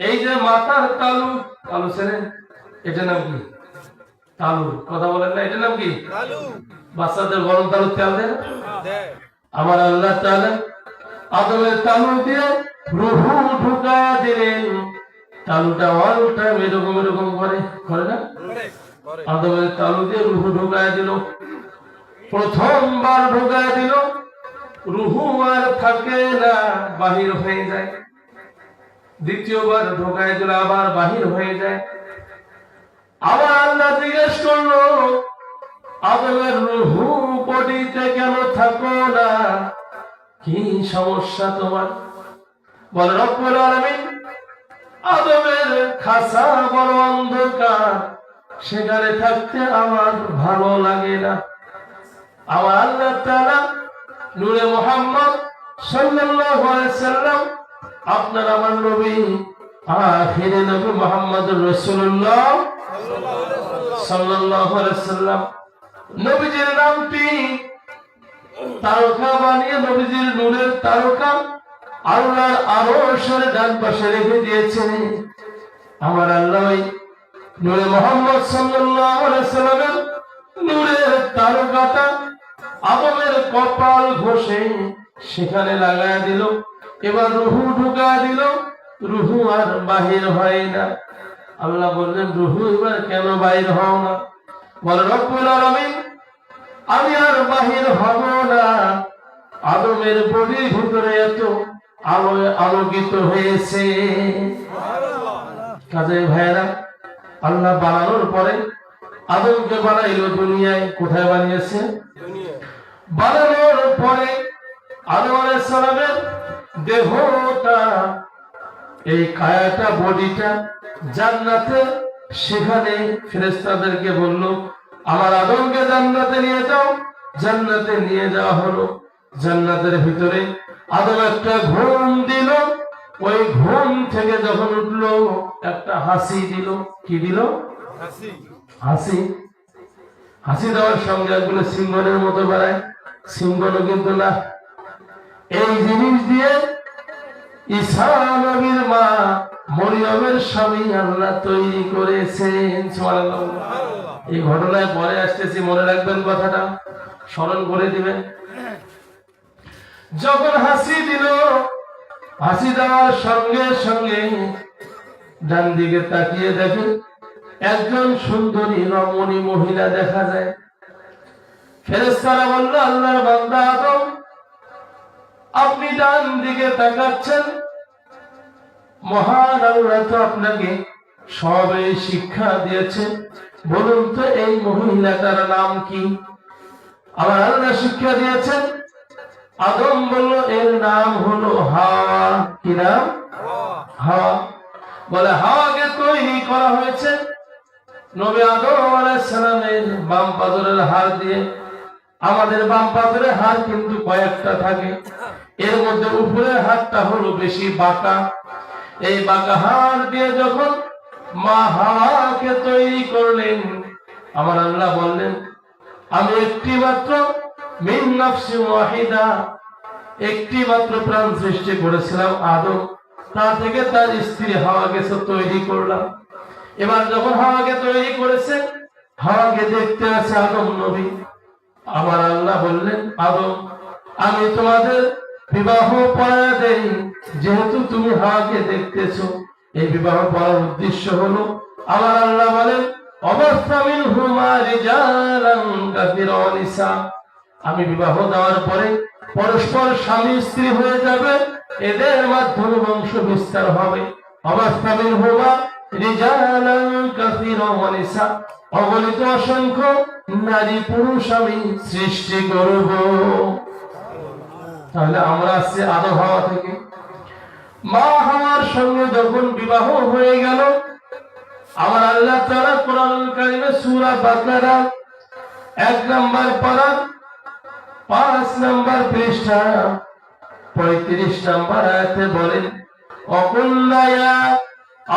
এই যে মাথার তালু, তালু ছেড়ে এটা নাম কি? তালু, কথা বলেন না, এটা নাম কি? বাচ্চাদের গরম তালু তেল দেয়। আমার আল্লাহ তাআলা আদমের তালু দিয়ে রূহ ঢুকায় দিলেন। তালুটা অল টাইম এরকম এরকম করে না? আদমের তালু দিয়ে রূহ ঢুকায় দিল। প্রথমবার ঢুকায় দিল, রূহ আর থাকে না, বাহির হয়ে যায়। দ্বিতীয়বার ঢুকায় দিল, আবার বাহির হয়ে যায়। আবার আল্লাহ জিজ্ঞেস করলো আদমের রূহ বডিতে কেন থাকো না, কি সমস্যা তোমার? বলে রব্বুল আলামিন আদমের খাসা বড় অন্ধকার, সেখানে থাকতে আমার ভালো লাগে না। আমার আল্লাহ তাআলা নূরে মুহাম্মদ সাল্লাল্লাহু আলাইহি সাল্লাম, আপনার আমার নবী আখিরে নবী মুহাম্মদুর রাসূলুল্লাহ সাল্লাল্লাহু আলাইহি সাল্লাম, নবীজির নামটি তারকা বানিয়ে নবীজির নূরের তারকা আল্লাহর আরশের ডান পাশে রেখে দিয়েছেন। আমার আল্লাহ নূরে মুহাম্মদ সাল্লাল্লাহু আলাইহি সাল্লামের নূরের তারকাটা আদমের কপাল ঘষে সেখানে লাগায় দিল। এবার রূহ ঢুকায় দিল, রূহ আর বাহির হয় না। আল্লাহ বললেন রূহ এবার কেন বাহির হও না? বলে রব্বুল আলামিন আমি আর বাহির হব না, আদমের বডির ভিতরে এত আলো আলোকিত হয়েছে। কাজে ভাইরা, আল্লাহ বানানোর পরে আদমকে বানাইলো দুনিয়ায়। কোথায় বানিয়েছে? বানানোর পরে আদম আলাইহিস সালামের দেহটা, এই কায়াটা, বডিটা জান্নাতে, সেখানে ফেরেশতাদেরকে বলল আমার আদমকে জান্নাতে নিয়ে যাও। জান্নাতে নিয়ে যাওয়া হলো। জান্নাতের ভিতরে আদম একটা ঘুম দিল। ওই ঘুম থেকে যখন উঠলো একটা হাসি দিল। কি দিল? হাসি। হাসি দেওয়ার সঙ্গে একগুলো সিংহনের মতো বেড়ায়, সিংহনও কিন্তু না। এই জিনিস দিয়ে ঈসা নবীর মা মরিয়মের স্বামী আল্লাহ তৈরি করেছেন। সুবহানাল্লাহ। এই ঘটনায় পরে আসতেছি, মনে রাখবেন কথাটা, স্মরণ করে দিবেন। যখন হাসি দিল, হাসি দেওয়ার সঙ্গে সঙ্গে ডান দিকে তাকিয়ে দেখে একজন সুন্দরী রমণী মহিলা দেখা যায়। ফেরেশতারা বলল আল্লাহর বান্দা আদম, আপনি ডান দিকে তাকাচ্ছেন, মহান আল্লাহ তো আপনাকে সবে শিক্ষা দিয়েছে, বলুন তো এই মহিলাটার নাম কি? আমার আল্লাহ শিক্ষা দিয়েছেন। আদম বলল এর নাম হলো হাওয়া। কি নাম? হাওয়া। বলে হাওয়াকে তৈরি করা হয়েছে নবী আদম আলাইহিস সালামের বাম পাজরের হাড় দিয়ে। আমাদের বাম পাথরের হাড় কিন্তু কয়েকটা থাকে, এর মধ্যে উপরের হাড়টা হলো বেশি বাঁকা। এই বাঁকা হাড় দিয়ে যখন মা হাওয়াকে তৈরি করলেন, আমার আল্লাহ বললেন আমি একটি মাত্র মিন নাফসি ওয়াহিদা, একটি মাত্র প্রাণ সৃষ্টি করেছিলাম আদম, তা থেকে তার স্ত্রী হাওয়াকে তৈরি করলাম। এবার যখন হাওয়াকে তৈরি করেছেন, হাওয়াকে দেখতে আছে আদম নবী। আমার আল্লাহ বললেন আদম আমি তোমাদের বিবাহ পড়ায়া দেই, যেহেতু তুমি হাওয়াকে দেখতেছো। এই বিবাহ পড়ার উদ্দেশ্য হলো, আমার আল্লাহ বলেন আমি বিবাহ দেওয়ার পরে পরস্পর স্বামী স্ত্রী হয়ে যাবে, এদের মাধ্যমে বংশ বিস্তার হবে। অগণিত অসংখ্য নারী পুরুষ আমি সৃষ্টি করব। তাহলে আমরা আসছি আদম হাওয়া থেকে। মা হাওয়ার সঙ্গে যখন বিবাহ হয়ে গেল, আমার আল্লাহ তাআলা কোরআনুল কারীমে সূরা বাকারা 1 নম্বর পারা 5 নম্বর পৃষ্ঠা 35 নম্বর আয়াতে বলেন ওয়াকুল্লা ইয়া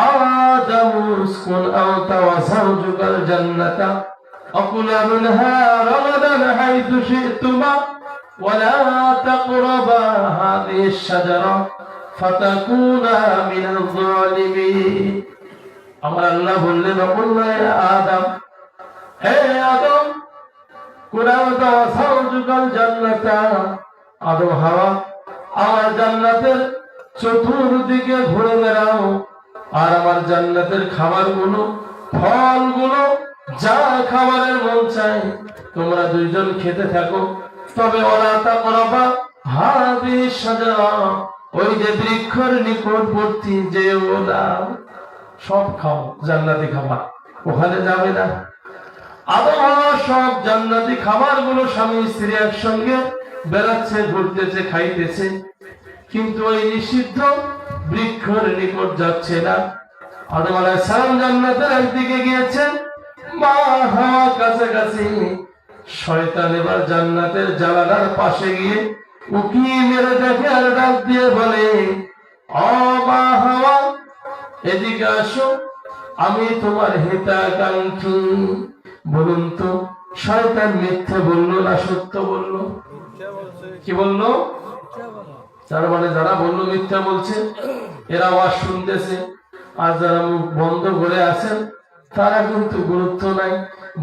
আদামু উসকুন আনতা ওয়া যাওজুকাল জান্নাতা ওয়াকুলা মিনহা রাগাদান হাইথু শি'তুমা ওয়া লা তাকরাবা হাযিহিশ শাজারা ফাতাকুনা মিনাল যালিমিন। আমার আল্লাহ বললেন ওয়াকুল্লা ইয়া আদম, হে আদম কুনাউতা ওয়া যাওজুকাল জান্নাতা, আদম হাওয়া আমার জান্নাতের চতুর্দিকে ঘুরে বেড়াও, আর আমার জান্নাতের খাবারগুলো ফলগুলো যা খাবারের মন চায় তোমরা দুইজন খেতে থাকো। তবে ওলা তাকরাবা হাযিহিশ শাজারা, ওই যে বৃক্ষের নিকটবর্তী যে ওলা সব খাও, জান্নাতি খাবার ওখানে যাবে না। আদম হাওয়া সব জান্নাতি খাবারগুলো স্বামী স্ত্রী একসঙ্গে বেড়াচ্ছে, ঘুরতেছে, খাইতেছে, কিন্তু ওই নিষিদ্ধ বৃক্ষের নিকট যাচ্ছে না। আদম আলাইহিস সালাম জান্নাতের একদিকে গিয়েছেন, মা হাওয়া কাছাকাছি। শয়তান এবার জান্নাতের জানালার পাশে গিয়ে উকি মেরে দেখে আর ডাক দিয়ে বলে ও মা হাওয়া এদিকে আসো, আমি তোমার হিতাকাঙ্ক্ষী। বলুন তো শয়তান মিথ্যে বললো না সত্য বললো? কি বললো? তার মানে যারা বললো মিথ্যা বলছে, এরা আওয়াজ শুনতেছে, আর যারা মুখ বন্ধ করে আছেন তারা কিন্তু গুরুত্ব নাই।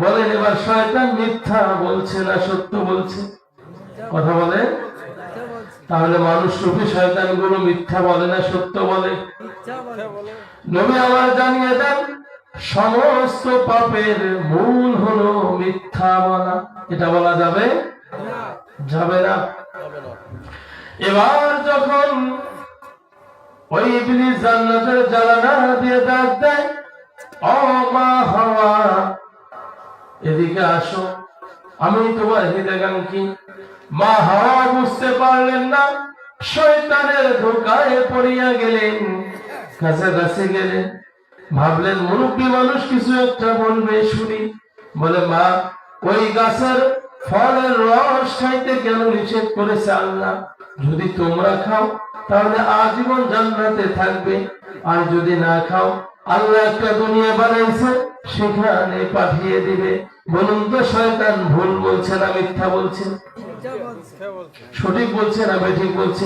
বলেন এবার শয়তান মিথ্যা বলছে না সত্য বলছে? কথা বলে। তাহলে মানুষ রূপী শয়তান গুলো মিথ্যা বলে না সত্য বলে? নবী আমার জানিয়ে দেন সমস্ত পাপের মূল হলো মিথ্যা বলা। এটা বলা যাবে? যাবে না। এবার যখন ওই ইবলিস জান্নাতের জানালা দিয়ে ডাক দেয় ও মা হাওয়া এদিকে আসো, আমি তোমার হিতাকাঙ্ক্ষী। মা হাওয়া বুঝতে পারলেন না, শয়তানের ধোঁকায় পড়িয়া গেলেন, কাছাকাছি গেলেন, ভাবলেন মুরব্বী মানুষ কিছু একটা বলবে শুনি। বলে মা ওই গাছের ফলের রস খাইতে কেন নিষেধ করেছে আল্লাহ? যদি তোমরা খাও তাহলে আজীবন জান্নাতে থাকবে, আর যদি না খাও আল্লাহ একটা দুনিয়া বানাইছে সেখানে পাঠিয়ে দিবে। বলুন তো শয়তান ভুল বলছে না মিথ্যা বলছে? সঠিক বলছে না বেঠিক বলছে?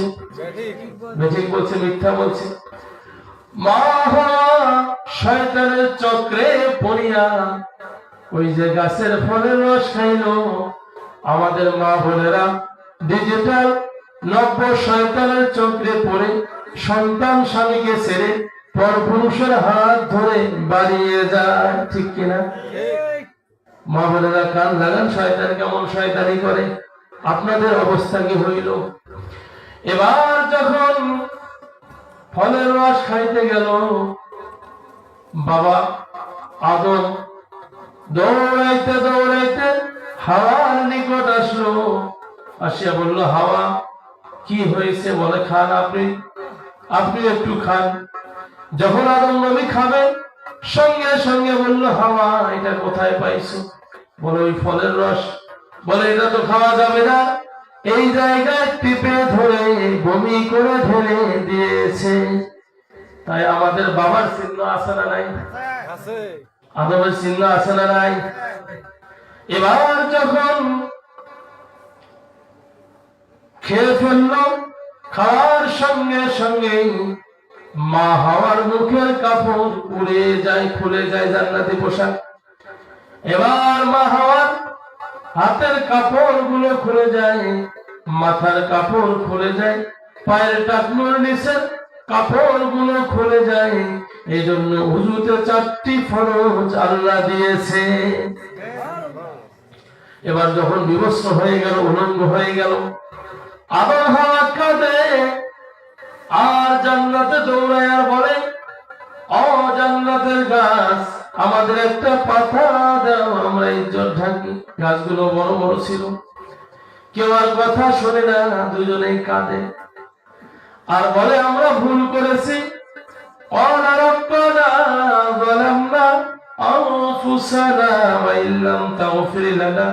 বেঠিক বলছে, মিথ্যা বলছে। মা শয়তানের চক্রে পড়িয়া ওই যে গাছের ফলের রস খাইলো। আমাদের মা বোনেরা ডিজিটাল নব্য শয়তানের চক্রে পড়ে সন্তান স্বামীকে ছেড়ে পরপুরুষের হাত ধরে বাড়িয়ে যায়, ঠিক কিনা? মা বোনেরা কান লাগান, শয়তান কেমন শয়তানি করে। আপনাদের অবস্থা কি হইল? এবার যখন ফলের রস খাইতে গেল, বাবা আদম দৌড়াইতে দৌড়াইতে হাওয়ার নিকট আসলো। আসিয়া বলল হাওয়া কি হয়েছে? বলে খান আপনি, আপনি একটু খান। যখন আদম নবী খাবে সঙ্গে সঙ্গে বলল হাওয়া এটা কোথায় পাইছো? বলে ওই ফলের রস বলে এটা তো খাওয়া যাবে না, এই জায়গায় টিপে ধরে বমি করে ঢেলে দিয়েছে। তাই আমাদের বাবার চিহ্ন আছে না নাই? আদমের চিহ্ন আছে না নাই? এবার যখন খেয়ে ফেললো, খাওয়ার সঙ্গে সঙ্গে মা হাওয়ার মুখের কাপড় উড়ে যায়, খুলে যায় জান্নাতি পোশাক। এবার মা হাওয়ার হাতের কাপড় গুলো খুলে যায়, মাথার কাপড় খুলে যায়, পায়ের টাকনুর নিচে কাপড় গুলো খুলে যায়। এই জন্য উযুতে 4টি ফরজ আল্লাহ দিয়েছে। এবার যখন বিবস্ত্র হয়ে গেল, উলঙ্গ হয়ে গেল, আবার হাওয়া কাঁদে আর জান্নাতে দৌড়ায় আর বলে, ও জান্নাতের গাছ, আমাদের একটা পাতা দাও, আমরা ইজ্জত ঢাকি। গাছগুলো বড় বড় ছিল, কেউ আর কথা শোনে না, দুজনেই কাঁদে আর বলে আমরা ভুল করেছি। রব্বানা যালামনা আনফুসানা ওয়া ইল্লাম তাগফির লানা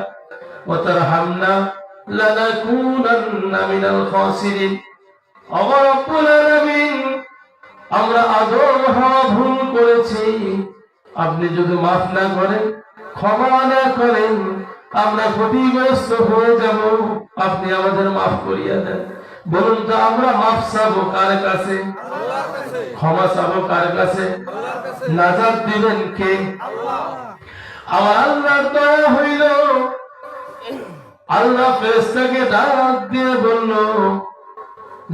ওয়া তারহামনা লানাকুনান্না মিনাল খাসিরিন। রব্বুল আলামিন, আমরা আদম হাওয়া ভুল করেছি, আপনি যদি মাফ না করেন, ক্ষমা না করেন, আমরা ক্ষতিগ্রস্ত হয়ে যাব, আপনি আমাদের মাফ করিয়া দেন। বলুন তো আমরা মাফ চাবো কার কাছে? ক্ষমা চাবো কার কাছে? নাজাত দিবেন কে? আমার আল্লাহর দয়া হইল, আল্লাহ ফেরেশতাকে ডাক দিয়ে বলল,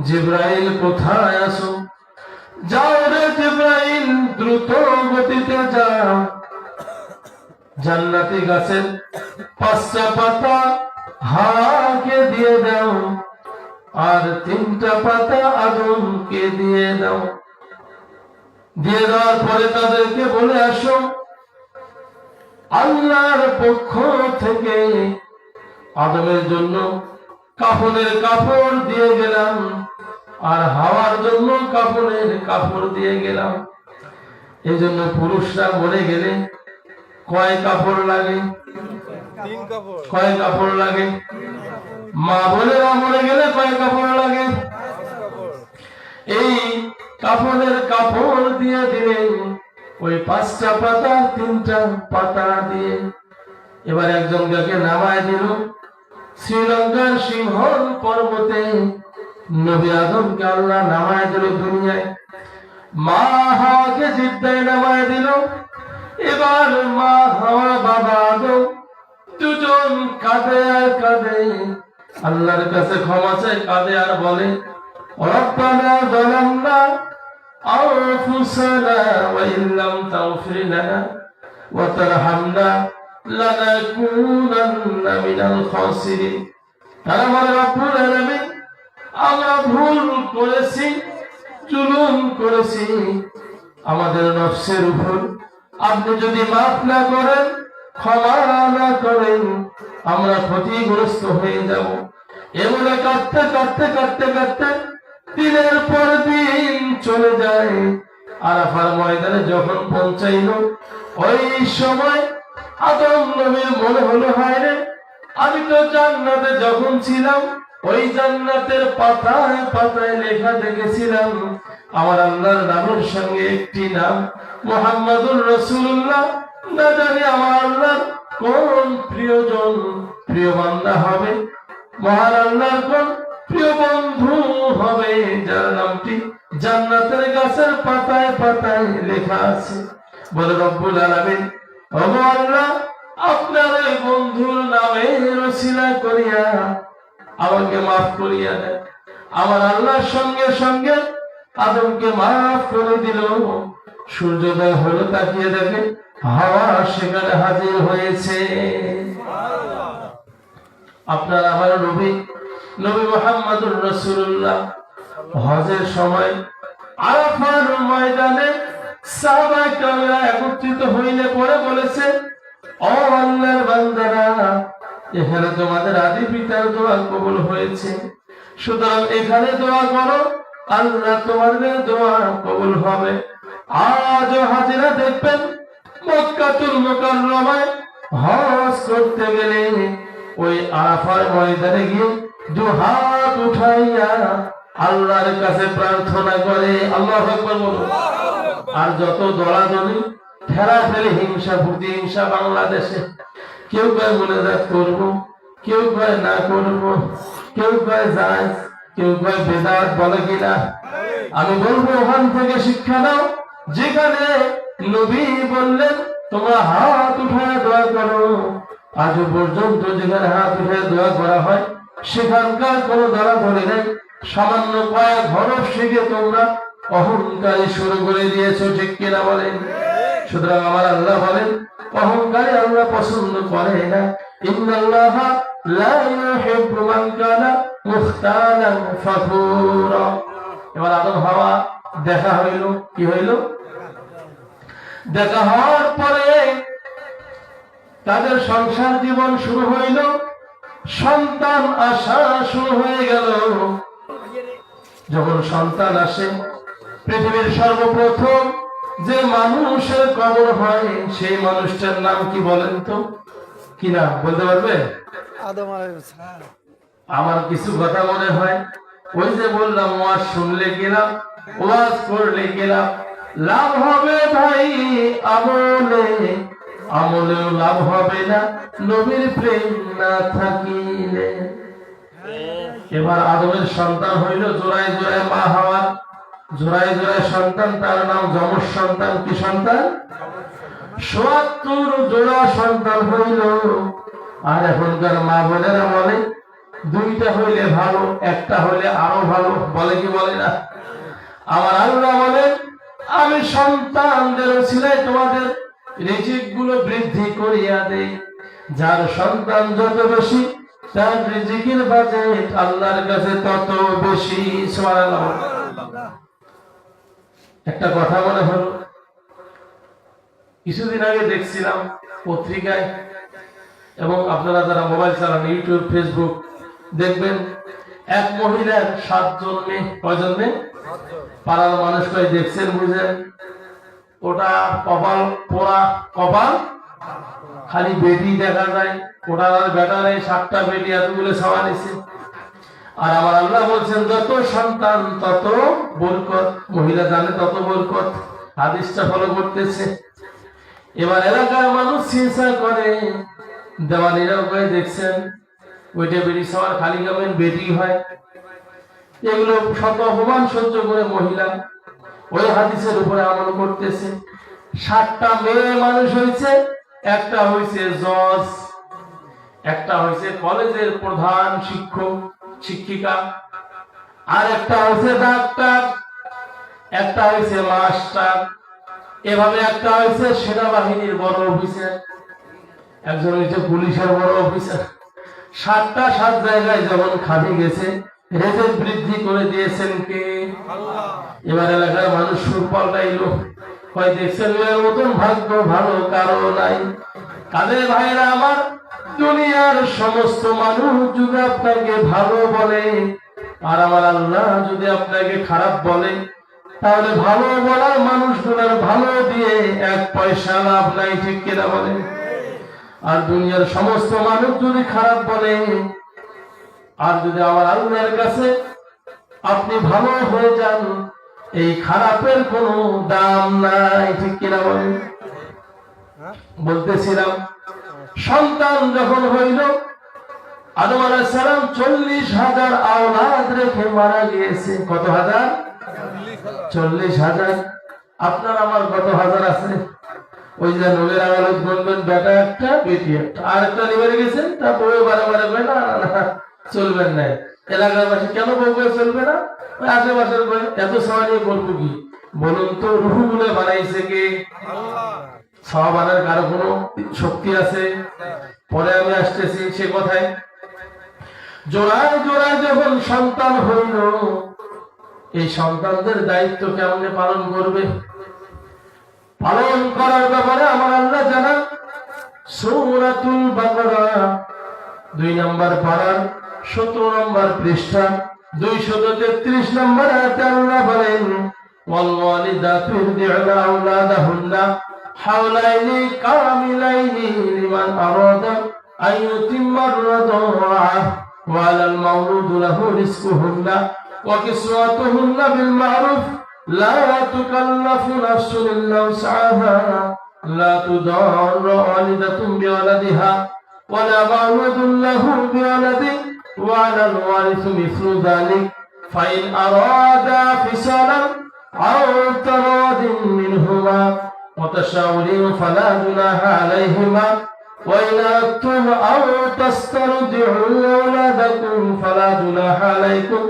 জিবরাইল কোথায় আছো? যাও রে জিবরাইল, দ্রুত গতিতে যাও, জান্নাতি গাছের 5টা পাতা হাওয়াকে দিয়ে দাও আর 3টা পাতা আদমকে দিয়ে দাও। দিয়ে দেওয়ার পরে তাদেরকে বলে আসো, আল্লাহর পক্ষ থেকে আদমের জন্য কাফনের কাপড় দিয়ে গেলাম আর হাওয়ার জন্য কাফনের কাপড় দিয়ে গেলাম। এই জন্য পুরুষরা মরে গেলে কয় কাপড় লাগে? 3 কাপড়। কয় কাপড় লাগে? মা বোনেরা মরে গেলে কয় কাপড় লাগে? 5 কাপড়। এই কাফনের কাপড় দিয়ে দিলেন ওই 5টা পাতা 3টা পাতা দিয়ে। এবার একজনকে নামায় দিল শ্রীলঙ্কার সিংহল পর্বতে, নবী আদমকে আল্লাহ নামায় দিল দুনিয়ায়, মা হাওয়াকে জিদ্দায় নামায় দিল। এবার মা হাওয়া বাবা আদম দুজন কাঁদে আর কাঁদে, আল্লাহর কাছে ক্ষমা চায়, কাঁদে আর বলে, রব্বানা যালামনা আনফুসানা ওয়া ইল্লাম তাগফির লানা ওয়া তারহামনা লানাকুনান্না মিনাল খাসিরিন। তারা বলে, রব্বুল আলামিন, আমরা ভুল করেছি, জুলুম করেছি আমাদের নফসের উপর, আপনি যদি মাফ না করেন, ক্ষমা না করেন, আমরা ক্ষতিগ্রস্ত হয়ে যাব। এমনে কাঁদতে কাঁদতে কাঁদতে কাঁদতে দিনের পর দিন চলে যায়। আরাফার ময়দানে যখন পৌঁছাইল, ওই সময় আদম নবীর মনে হলো, হায় রে, আমি তো জান্নাতে যখন ছিলাম ওই জান্নাতের পাতায় পাতায় লেখা দেখেছিলাম আমার আল্লাহর নামের সঙ্গে একটি নাম মুহাম্মাদুর রাসূলুল্লাহ। না জানি আমার আল্লাহর কোন প্রিয়জন প্রিয় বান্দা হবে, মহান আল্লাহর কোন প্রিয় বন্ধু হবে যার নামটি জান্নাতের গাছের পাতায় পাতায় লেখা আছে। বলে, রব্বুল আলামিন, ওগো আল্লাহ, আপনার এই বন্ধুর নামে রসিলা করিয়া আমাকে মাফ করিয়া দেন। আমার আল্লাহর সঙ্গে সঙ্গে আদমকে মাফ করে দিল। সূর্যোদয় হলো, তাকিয়ে দেখে হাওয়া সেখানে হাজির হয়েছে। আপনার আমার নবী নবী মুহাম্মদুর রাসূলুল্লাহ হজের সময় আরাফার ময়দানে সাহাবায়ে কেরামরা একত্রিত হইলে পরে বলেছে, ও আল্লাহর বান্দারা, এখানে তোমাদের আদি পিতার দোয়া কবুল হয়েছে, সুতরাং এখানে দোয়া করো, আল্লাহ তোমাদের দোয়া কবুল হবে। আজও হাজিরা দেখবেন মক্কাতুল মুকাররমায় হজ করতে গেলে ওই আরাফার ময়দানে গিয়ে দু হাত উঠাইয়া আল্লাহর কাছে প্রার্থনা করে, আল্লাহু আকবার বলো। আর যত দলাদলি ঠেলাঠেলি হিংসা প্রতিহিংসা বাংলাদেশে, কেউ কয় মোনাজাত করব, কেউ কয় না করব, কেউ কয় জায়েজ, কেউ কয় বেদাত, বলে কিনা? আমি বলবো ওখান থেকে শিক্ষা নাও, যেখানে নবী বললেন তোমরা হাত উঠায় দোয়া করো, আজও পর্যন্ত যেখানে হাত উঠায় দোয়া করা হয় সেখানকার কোনো দলাদলি নেই। সামান্য কয়েক হরফ শিখে তোমরা অহংকারী শুরু করে দিয়েছো, ঠিক কিনা বলেন? সুতরাং আমার আল্লাহ বলেন অহংকারী আল্লাহ পছন্দ করে না। ইন্নাল্লাহা লা ইউহিব্বু মান কানা মুখতালান ফাখুরা। এবার আদম হাওয়া দেখা হইল, কি হইল? দেখা হওয়ার পরে তাদের সংসার জীবন শুরু হইল, সন্তান আসা শুরু হয়ে গেল। যখন সন্তান আসে, পৃথিবীর সর্বপ্রথম যে মানুষের কবর হয় সেই মানুষটার নাম কি বলেন তো? কি নাম বলতে পারবে? আদম আলাইহিস সালাম। আমার কিছু কথা মনে হয়, ওই যে বললাম ওয়াজ শুনলে গেলাম, ওয়াজ করলে গেলাম, লাভ হবে ভাই আমলে, আমলেও লাভ হবে না নবীর প্রেম না থাকিলে। এবার আদমের সন্তান হইল জোড়ায় জোড়ায় মা হাওয়া, জোড়ায় জোড়ায় সন্তান, তার নাম যমজ সন্তান। কি সন্তান? ৭৭ জোড়া সন্তান হইল। আর এখনকার মা বোনেরা বলে দুইটা হইলে ভালো, একটা হইলে আরো ভালো, বলে কি বলে না? আমার আল্লাহ বলেন আমি সন্তানদের উসিলায় তোমাদের রিজিক গুলো বৃদ্ধি করিয়া দেই। যার সন্তান যত বেশি তার রিজিকের বাজেট আল্লাহর কাছে তত বেশি। সুবহানাল্লাহ। একটা কথা মনে হলো, কিছুদিন আগে দেখছিলাম পত্রিকায়, এবং আপনারা যারা মোবাইল চালান ইউটিউব ফেসবুক দেখবেন, এক মহিলার ৭ জন মেয়ে, কয়জন মেয়ে? পাড়ার মানুষ কয় দেখছেন বুঝেন, ওটা কপাল পোড়া, কপাল খালি বেটি দেখা যায়, ওটার আর বেটা নেই, 7টা বেটি এতগুলো ছাওয়া নিছে। আর আমার আল্লাহ বলছেন যত সন্তান তত বরকত, মহিলা জানে তত বরকত, হাদিসটা ফলো করতেছে। এবার এলাকার মানুষ চিন্তা করে, দেওয়ানিরাও করে দেখছেন ওইটা বেটি ছাওয়ার খালি কেমন বেটি হয়, এগুলো শত অপমান সহ্য করে মহিলা ওই হাদিসের উপরে আমল করতেছে। 7টা মেয়ে মানুষ হয়েছে, একটা হয়েছে জজ, একটা হয়েছে কলেজের প্রধান শিক্ষক শিক্ষিকা, আর একটা হয়েছে ডাক্তার, একটা হয়েছে মাস্টার, এভাবে একটা হয়েছে সেনাবাহিনীর বড় অফিসার, একজন হয়েছে পুলিশের বড় অফিসার। 7টা 7 জায়গায় যেমন খাটে গেছে, রেজেক বৃদ্ধি করে দিয়েছেন কে? আল্লাহ। এবার এলাকার মানুষ সুর পাল্টাইলো, কয় দেখছেন এর মতন ভাগ্য ভালো কারো নাই। কাদের ভাইরা আমার, দুনিয়ার সমস্ত মানুষ যদি আপনাকে ভালো বলে আর আমার আল্লাহ যদি আপনাকে খারাপ বলে, তাহলে ভালো বলার মানুষগুলোর ভালো দিয়ে 1 পয়সা লাভ নাই, ঠিক কিনা বলে? আর দুনিয়ার সমস্ত মানুষ যদি খারাপ বলে আর যদি আমার আল্লাহর কাছে আপনি ভালো হয়ে যান, এই খারাপের কোনো দাম নাই, ঠিক কিনা বলেন? বলতেছিলাম সন্তান যখন হইল, আদম আলাইহিস সালাম 40,000 আওলাদ রেখে মারা গিয়েছে। কত হাজার? 40,000। আপনার আমার কত হাজার আছে? ওই যে নবীর আওলাদ বলবেন বেটা একটা বেটি একটা, আর একটা নিয়ে গেছেন, তা বউ বারে কয় না না চলবেন না। এলাকার বাসী কেন বউ করে চলবে না? ওই আশেপাশের এত ছাওয়া নিয়ে করবো কি? বলুন তো, রুহু গুলো বানাইছে কে? আল্লাহ। ছাওয়া বানার কারো কোনো শক্তি আছে? পরে আমি আসতেছি সে কথায়। জোড়ায় জোড়ায় যখন সন্তান হইল, এই সন্তানদের দায়িত্ব কেমনে পালন করবে? পালন করার ব্যাপারে আমার আল্লাহ জানান সূরাতুল বাকারা 2 নম্বর পারার 17 নম্বর পৃষ্ঠা 233 নম্বর আয়াতে আল্লাহ বলেন, ওয়াল ওয়ালিদাতু ইরদি'না আওলাদাহুন্না হাওলাইনি কামিলাইনি লিমান আরাদা أن يتم الرضاعة وعلى المولود له رزقهن وكسوتهن بالمعروف لا تكلف نفس إلا وسعها لا تضار والدة بولدها ولا مولود له بولده وعلى الوارث مثل ذلك فإن أرادا فصالا أو تراض منهما وتشاور فلا جناح عليهما وإن أردتم أو تسترضعوا أولادكم فلا جناح عليكم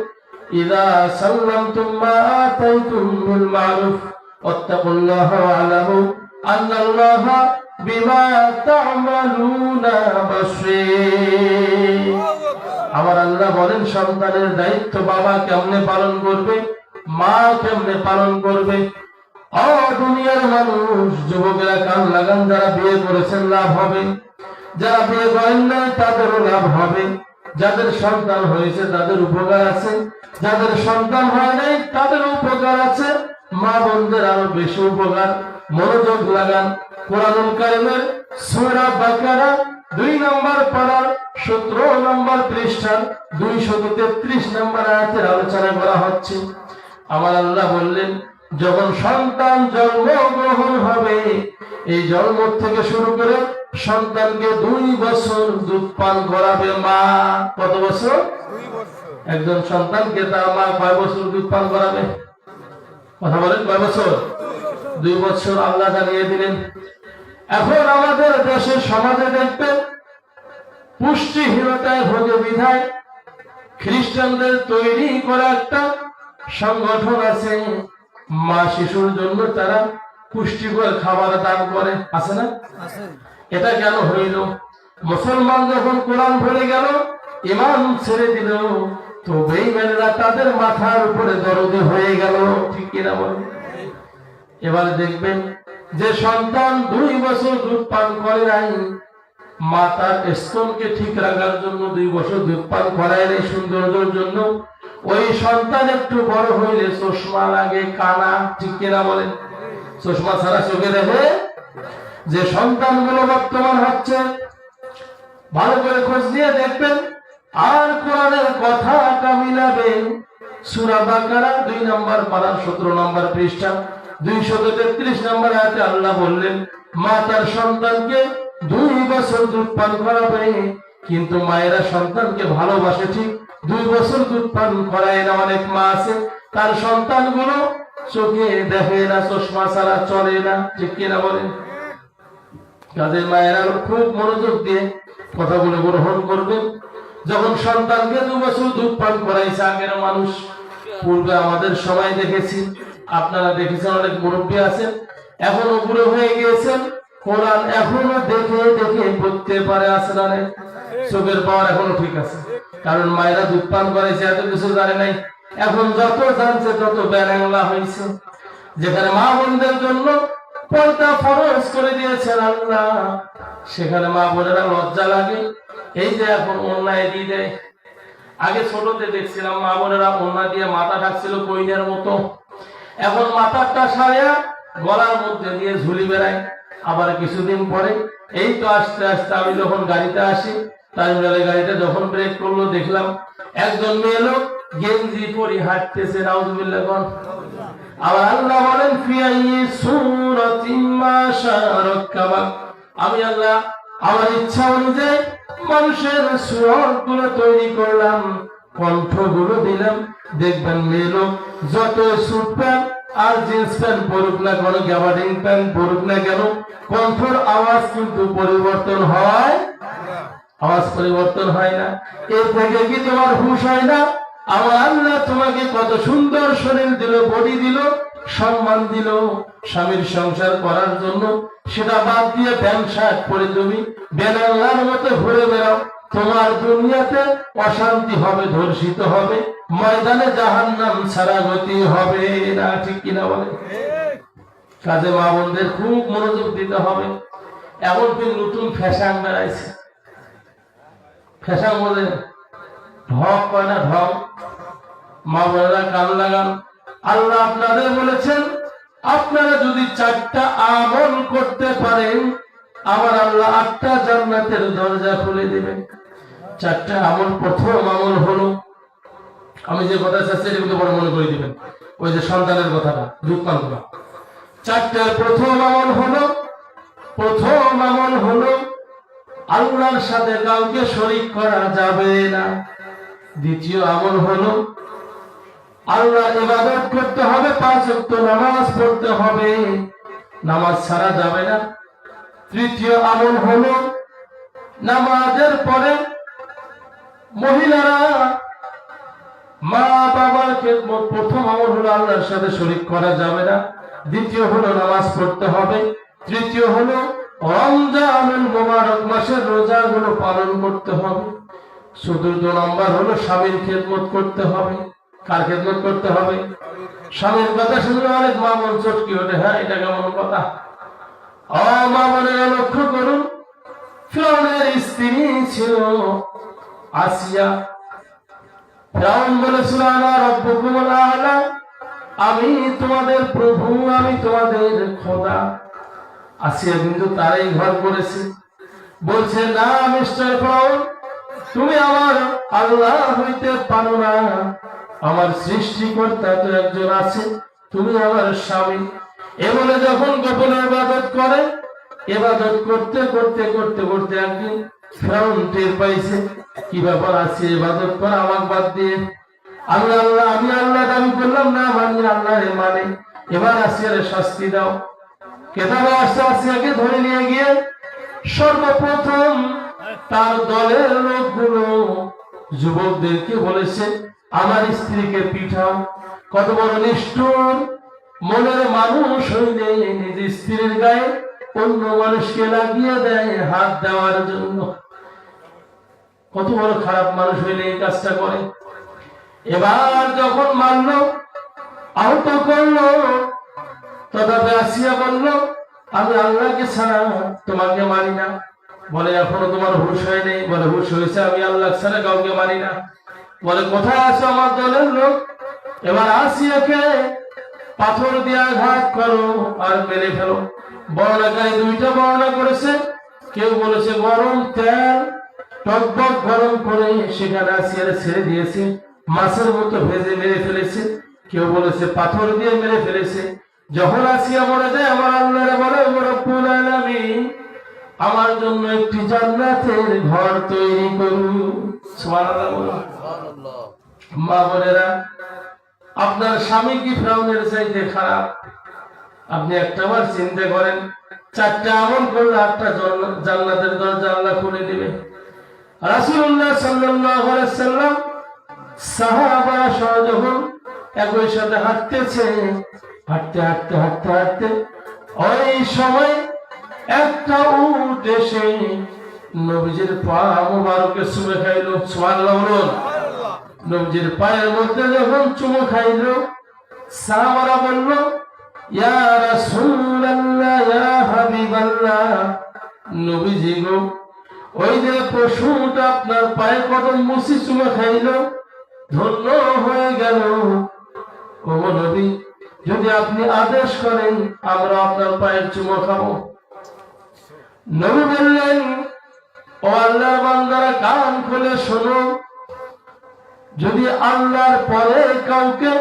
إذا سلمتم ما آتيتم بالمعروف واتقوا الله واعلموا أن الله بما تعملون بصير আমার আল্লাহ বলেন সন্তানের দায়িত্ব বাবা কেমনে পালন করবে, মা কেমনে পালন করবে। ও দুনিয়ার মানুষ, যুবকেরা কান লাগান, যারা বিয়ে করেছেন লাভ হবে, যারা বিয়ে করেন না তাদেরও লাভ হবে। যাদের সন্তান হয়েছে তাদের উপকার আছে, যাদের সন্তান হয় নাই তাদের উপকার আছে। মা বোনদের আরো বেশি উপকার। মনোযোগ লাগান। কোরআনুল কারীমের সূরা বাকারা 2 নম্বর পারার 17 নম্বর পৃষ্ঠার 233 নম্বর আয়াতের আলোচনা করা হচ্ছে। আমার আল্লাহ বললেন, যখন সন্তান জন্মগ্রহণ হবে, এই জন্ম থেকে শুরু করে সন্তানকে 2 বছর দুধ পান করাবে মা। কত বছর? 2 বছর। একজন সন্তানকে তার মা কয় বছর দুধ পান করাবে? কথা বলেন, কয় বছর? 2 বছর আল্লাহ জানিয়ে দিলেন। এখন আমাদের দেশের সমাজে দেখবেন পুষ্টিহীনতায় ভোগে বিধায় খ্রিস্টানদের তৈরি করা একটা সংগঠন আছে, মা শিশুর জন্য তারা পুষ্টিকর খাবার দান করে, আছে না? আছে। এটা কেন হইল? মুসলমান যখন কোরআন ভুলে গেল, ঈমান ছেড়ে দিল, তো বেঈমানরা তাদের মাথার উপরে দরদে হয়ে গেল। ঠিক কিনা বলেন? এবার দেখবেন যে সন্তান 2 বছর দুধ পান করে নাই, মা তার স্তনকে ঠিক রাখার জন্য 2 বছর দুধ পান করায় নাই সৌন্দর্যের জন্য, ওই সন্তান একটু বড় হইলে চশমা লাগে, কানা। ঠিক কিনা বলেন? চশমা ছাড়া চোখে দেখে যে সন্তানগুলো বর্তমান হচ্ছে, ভালো করে খোঁজ নিয়ে দেখবেন। আর কোরআনের কথাটা মিলাবেন। সূরা বাকারা 2 নম্বর পারা 17 নম্বর পৃষ্ঠা 233 নম্বর আয়াতে আল্লাহ বললেন, মা তার সন্তানকে 2 বছর দুধ পান করাবে। কিন্তু মায়েরা সন্তানকে ভালোবাসে ঠিক, 2 বছর দুধ পান করায় না। অনেক মা আছে তার সন্তানগুলো চোখে দেখে না, চশমা ছাড়া চলে না। ঠিক কিনা বলেন? কাজের মায়েরা খুব মনোযোগ দিয়ে কথাগুলো গ্রহণ করবেন। যখন সন্তানকে 2 বছর দুধ পান করাইছে আগের মানুষ, পূর্বে আমাদের সময় দেখেছি, আপনারা দেখেছেন, অনেক মুরব্বী আছেন, এখনো বুড়ো হয়ে গিয়েছেন, কোরআন এখনো দেখে দেখে পড়তে পারে, আছে না? চোখের পাওয়ার এখনো ঠিক আছে, কারণ মায়েরা দুধ পান করাইছে, এত কিছু জানে নাই। এখন যত জানছে তত ব্যাংলা হয়েছে। যেখানে মা বোনদের জন্য পর্দা ফরজ করে দিয়েছেন আল্লাহ, সেখানে মা বোনেরা লজ্জা লাগে। এই যে এখন ওড়নায় দিয়ে দেয়, আগে ছোটতে দেখছিলাম মা বোনেরা ওড়না দিয়ে মাথা ঢাকছিল কইনের মতো, এখন মাথাটা সারিয়া গলার মধ্যে দিয়ে ঝুলি বেড়ায়। আবার কিছুদিন পরে এই তো আস্তে আস্তে আমি যখন গাড়িতে আসি, টার্মিনালে গাড়িটা যখন ব্রেক করলো, দেখলাম একজন মেয়ে লোক গেঞ্জি পরে হাঁটতেছে। নাউজুবিল্লাহ কোন। আবার আল্লাহ বলেন, ফিয়াই সূরাতিন মা শারাকাবা, আমি আল্লাহ আমার ইচ্ছা অনুযায়ী মানুষের সুরগুলো তৈরি করলাম, কণ্ঠগুলো দিলাম। দেখবেন মেয়ে লোক যত স্যুট প্যান্ট আর জিন্স প্যান্ট পরুক না কেন, গ্যাবার্ডিং প্যান্ট পরুক না কেন, কণ্ঠর আওয়াজ কিন্তু পরিবর্তন হয়, আওয়াজ পরিবর্তন হয় না। এর থেকে কি তোমার হুঁশ হয় না? আমার আল্লাহ তোমাকে কত সুন্দর শরীর দিল, বডি দিল, সম্মান দিল স্বামীর সংসার করার জন্য, সেটা বাদ দিয়ে প্যান্ট শার্ট পরে তুমি বেনাল্লার মতো ঘুরে বেড়াও, তোমার দুনিয়াতে অশান্তি হবে, ধর্ষিত হবে, ময়দানে জাহান্নাম ছাড়া গতি হবে না। ঠিক কিনা বলে? কাজে মা বোনদের খুব মনোযোগ দিতে হবে। এমন কি নতুন ফ্যাশন বেড়াইছে, ফ্যাশন বলে ঢক কয় না, ঢক। মা বোনেরা কান লাগান। আল্লাহ আপনাদের বলেছেন, আপনারা যদি 4টা আমল করতে পারেন, আমার আল্লাহ 8টা জান্নাতের দরজা খুলে দিবেন। 4টা আমল, প্রথম আমল হলো, আমি যে কথা চাচ্ছি এটা বড় মনে করে দিবেন, ওই যে সন্তানের কথাটা দুধ পান করা। 4টার প্রথম আমল হলো আল্লাহর সাথে কাউকে শরীক করা যাবে না। দ্বিতীয় আমল হলো আল্লাহর ইবাদত করতে হবে, 5 ওয়াক্ত নামাজ পড়তে হবে, নামাজ ছাড়া যাবে না। তৃতীয় আমল হলো নামাজের পরে মহিলারা মা বাবার খেদমত। প্রথম আমল হলো আল্লাহর সাথে শরীক করা যাবে না। দ্বিতীয় হলো নামাজ পড়তে হবে। তৃতীয় হলো রমজানুল মুবারক মাসের রোজাগুলো পালন করতে হবে। চতুর্থ নম্বর হলো স্বামীর খেদমত করতে হবে। কার খেদমত করতে হবে? স্বামীর কথা শুনলে অনেক মা মন চটকি ওঠে, হ্যাঁ এটা কেমন কথা? মা বোনেরা লক্ষ্য করুন, ফিরআউনের স্ত্রী ছিল আসিয়া। ফিরআউন বলেছিল আনা রাব্বুকুমুল আ'লা, আমি তোমাদের প্রভু, আমি তোমাদের খোদা। আসিয়া কিন্তু তারাই ঘর করেছে, বলছে না মিস্টার ফিরআউন, তুমি আমার আল্লাহ হইতে পারো না, আমার সৃষ্টিকর্তা তো একজন আছে, তুমি আমার স্বামী। এ বলে যখন গোপনে ইবাদত করে, ইবাদত করতে করতে করতে করতে একদিন ফিরআউন টের পাইছে, কি ব্যাপার আছে ইবাদত করা আমাকে বাদ দিয়ে, আমি আল্লাহ দাবি করলাম না, মানি আল্লাহরে মানে, এবার আসিয়ারে শাস্তি দাও। কেতাবে আসতে আসিয়াকে ধরে নিয়ে গিয়ে সর্বপ্রথম তার দলের লোকগুলো যুবকদেরকে বলেছে আমার স্ত্রীকে পিঠাও। কত বড় নিষ্ঠুর মনের মানুষ হইলে নিজ স্ত্রীর গায়ে অন্য মানুষকে লাগিয়ে দেয় হাত দেওয়ার জন্য। কত বড় খারাপ মানুষ হইলে এই কাজটা করে। এবার যখন মানল, আহত করলো, তথাপি আসিয়া বলল আমি আল্লাহকে ছাড়া তোমাকে মানি না। বলে এখনো তোমার হুঁশ হয় নেই? বলে হুঁশ হয়েছে, আমি আল্লাহ ছাড়া কাউকে মানি না। বলে কোথায় আছো আমার দলের লোক? এবার আসিয়াকে পাথর দিয়ে আঘাত করো আর মেরে ফেলো। বর্ণাকারী 2টা বর্ণনা করেছে, কেউ বলেছে গরম তেল টকবক গরম করে সেখানে আসিয়ারে ছেড়ে দিয়েছে, মাছের মতো ভেজে মেরে ফেলেছে। কেউ বলেছে পাথর দিয়ে মেরে ফেলেছে। যখন আসিয়া মরে যায়, আমার আল্লাহরে বলে রব্বুল আলামিন আমার জন্য একটি জান্নাতের ঘর তৈরি করুন। সুবহানাল্লাহ বলুন। মা বোনেরা, আপনার স্বামী কি ফিরআউনের চাইতে খারাপ? আপনি একটাবার চিন্তা করেন, 4টা আমল করলে 8টা জান্নাতের দরজা আল্লাহ খুলে দিবে। রাসূলুল্লাহ সাল্লাল্লাহু আলাইহি সাল্লাম সাহাবারা সহ যখন একই সাথে হাঁটতেছে, হাঁটতে হাঁটতে হাঁটতে হাঁটতে ওই সময় একটা উট এসে নবীজির পা মুবারকে চুমে খাইলো। সুবহানাল্লাহ বলুন। নবীজির পায়ের মধ্যে যখন চুমু খাইলো, সাহাবারা বলল ইয়া রাসূলুল্লাহ, ইয়া হাবিবাল্লাহ, নবীজি গো, ওই যে পশুটা আপনার পায়ে কদম মুছি চুমে খাইলো, ধন্য হয়ে গেল। ও নবী, যদি আপনি আদেশ করেন আমরা আপনার পায়ের চুমো খাবো। নবী বললেন ও আল্লাহর বান্দারা, কান খুলে শোনো, যদি আল্লাহর পরে কাউকে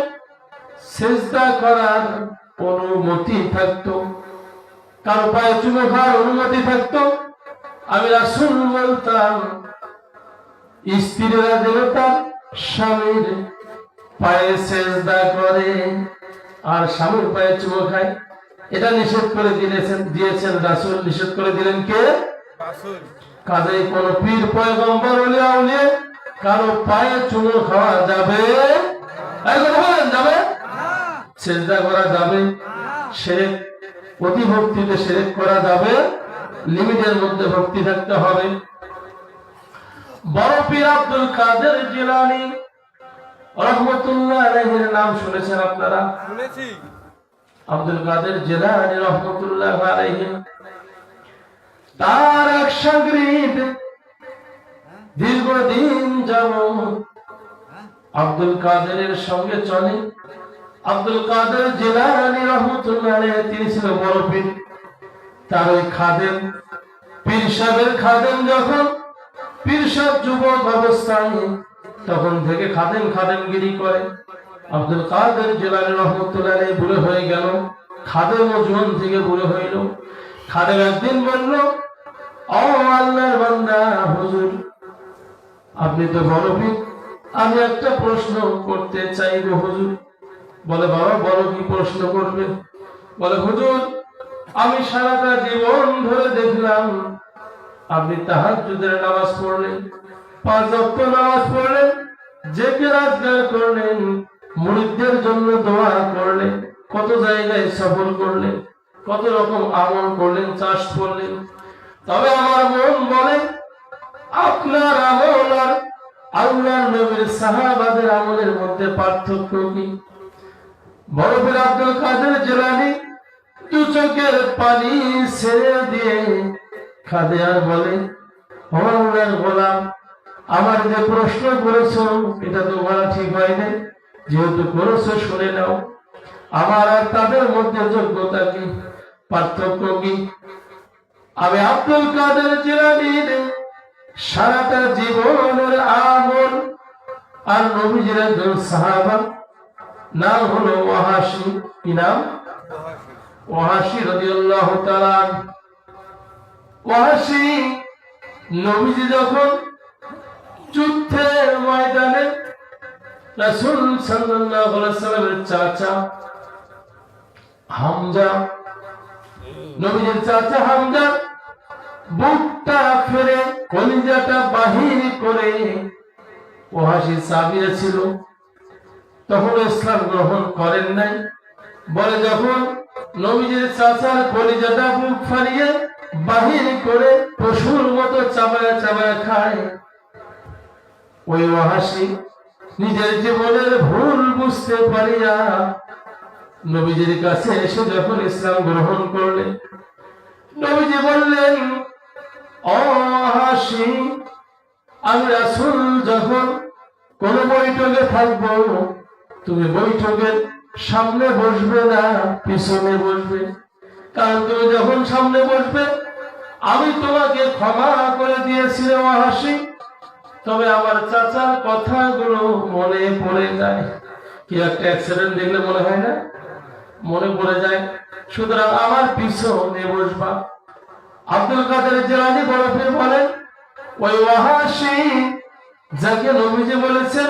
সিজদা করার অনুমতি থাকতো, কারো পায়ে চুমো খাওয়ার অনুমতি থাকতো, আমি রাসূল বলতাম স্ত্রীরা যেন তার স্বামীর পায়ে সিজদা করে আর স্বামীর পায়ে চুমো খায়। এটা নিষেধ করে দিয়েছেন রাসূল। নিষেধ করে দিলেন কে? রাসূল। কাজেই কোন পীর পয়গম্বর ওলিয়া উলিয়ে কারো পায়ে চুমো খাওয়া যাবে? যাবে? সিজদা করা যাবে? শিরক, অতি ভক্তিতে শিরক করা যাবে? লিমিটের মধ্যে ভক্তি থাকতে হবে। বড় পীর আব্দুল কাদের জিলানী রাহমাতুল্লাহ আলাইহির নাম শুনেছেন আপনারা? শুনেছি। আব্দুল কাদের জিলানী রাহমাতুল্লাহ আলাইহি, তার এক শাগরিদ দীর্ঘদিন যাবত আব্দুল কাদেরের সঙ্গে চলে। আব্দুল কাদের জিলানী রাহমাতুল্লাহ আলাইহি তিনি ছিলেন বড় পীর। তার ওই খাদেম পীর সাহেবের খাদেম যখন পীর সাহেব যুবক অবস্থায় তখন থেকে খাদেমগিরি করে। আব্দুল কাদের জিলানী রহমতুল্লাহ আলাইহি বুড়ো হয়ে গেল, খাদেম ও জোয়ান থেকে বুড়ো হইল। খাদেম একদিন বলল, ও আল্লাহর বান্দা হুজুর, আপনি তো বড় পীর, আমি একটা প্রশ্ন করতে চাইবো হুজুর। বলে, বাবা বলো, কি প্রশ্ন করবে? বলে, হুজুর, আমি সারাটা জীবন ধরে দেখলাম আপনি তাহাজ্জুদের নামাজ পড়লেন, 5 ওয়াক্ত নামাজ পড়লেন, জিকির আজকার করলেন, মুরিদদের জন্য দোয়া করলেন, কত জায়গায় সফর করলেন, কত রকম আমল করলেন, চাষ করলেন। তবে আমার মন বলে আপনার আমল আর আল্লাহর নবীর সাহাবাদের আমলের মধ্যে পার্থক্য কি? বড় পীর আব্দুল কাদের জিলানী দু চোখের পানি ছেড়ে দিয়ে কাঁদে আর বলে, ও আল্লাহর গোলাম, আমার যে প্রশ্ন করেছো এটা তো বলা ঠিক হয়নি, যেহেতু করেছো শুনে নাও। আমার আর তাদের মধ্যে যোগ্যতা কি, পার্থক্য কি? আমি আব্দুল কাদের জিলানীর সারাটা জীবনের আমল আর নবীজির একজন সাহাবা, নাম হলো ওয়াহাশী। কি নাম? ওয়াহাশী রাদিয়াল্লাহু তাআলা। ওয়াহাশী নবীজি যখন যুদ্ধের ময়দানে রাসূল সাল্লাল্লাহু আলাইহি ওয়াসাল্লামের চাচা হামজা, নবীজির চাচা হামজা বুকটা ফেরে কলিজাটা বাহির করে ওয়াহাশী সাবিয়া ছিল, তখন ইসলাম গ্রহণ করেন নাই। বলে, যখন নবীজির চাচার কলিজাটা বুক ফাড়িয়ে বাহির করে পশুর মতো চাবায়া চাবায়া খায়, ওই ওয়াহাশী নিজের জীবনের ভুল বুঝতে পারিয়া নবীজির কাছে এসে যখন ইসলাম গ্রহণ করলেন, নবীজি বললেন, ও ওয়াহাশী, আমি রাসূল যখন কোন বৈঠকে থাকবো, তুমি বৈঠকের সামনে বসবে না, পিছনে বসবে। কারণ তুমি যখন সামনে বসবে আমি তোমাকে ক্ষমা করে দিয়েছি ওয়াহাশী, তবে আমার চাচার কথাগুলো মনে পড়ে যায়। কি একটা অ্যাক্সিডেন্ট দেখলে মনে হয় না, মনে পড়ে যায়, সুতরাং আমার পিছনে বসবা। আব্দুল কাদের জিলানী বড় পীর বলেন, ওই ওয়াহাশী যাকে নবীজি বলেছেন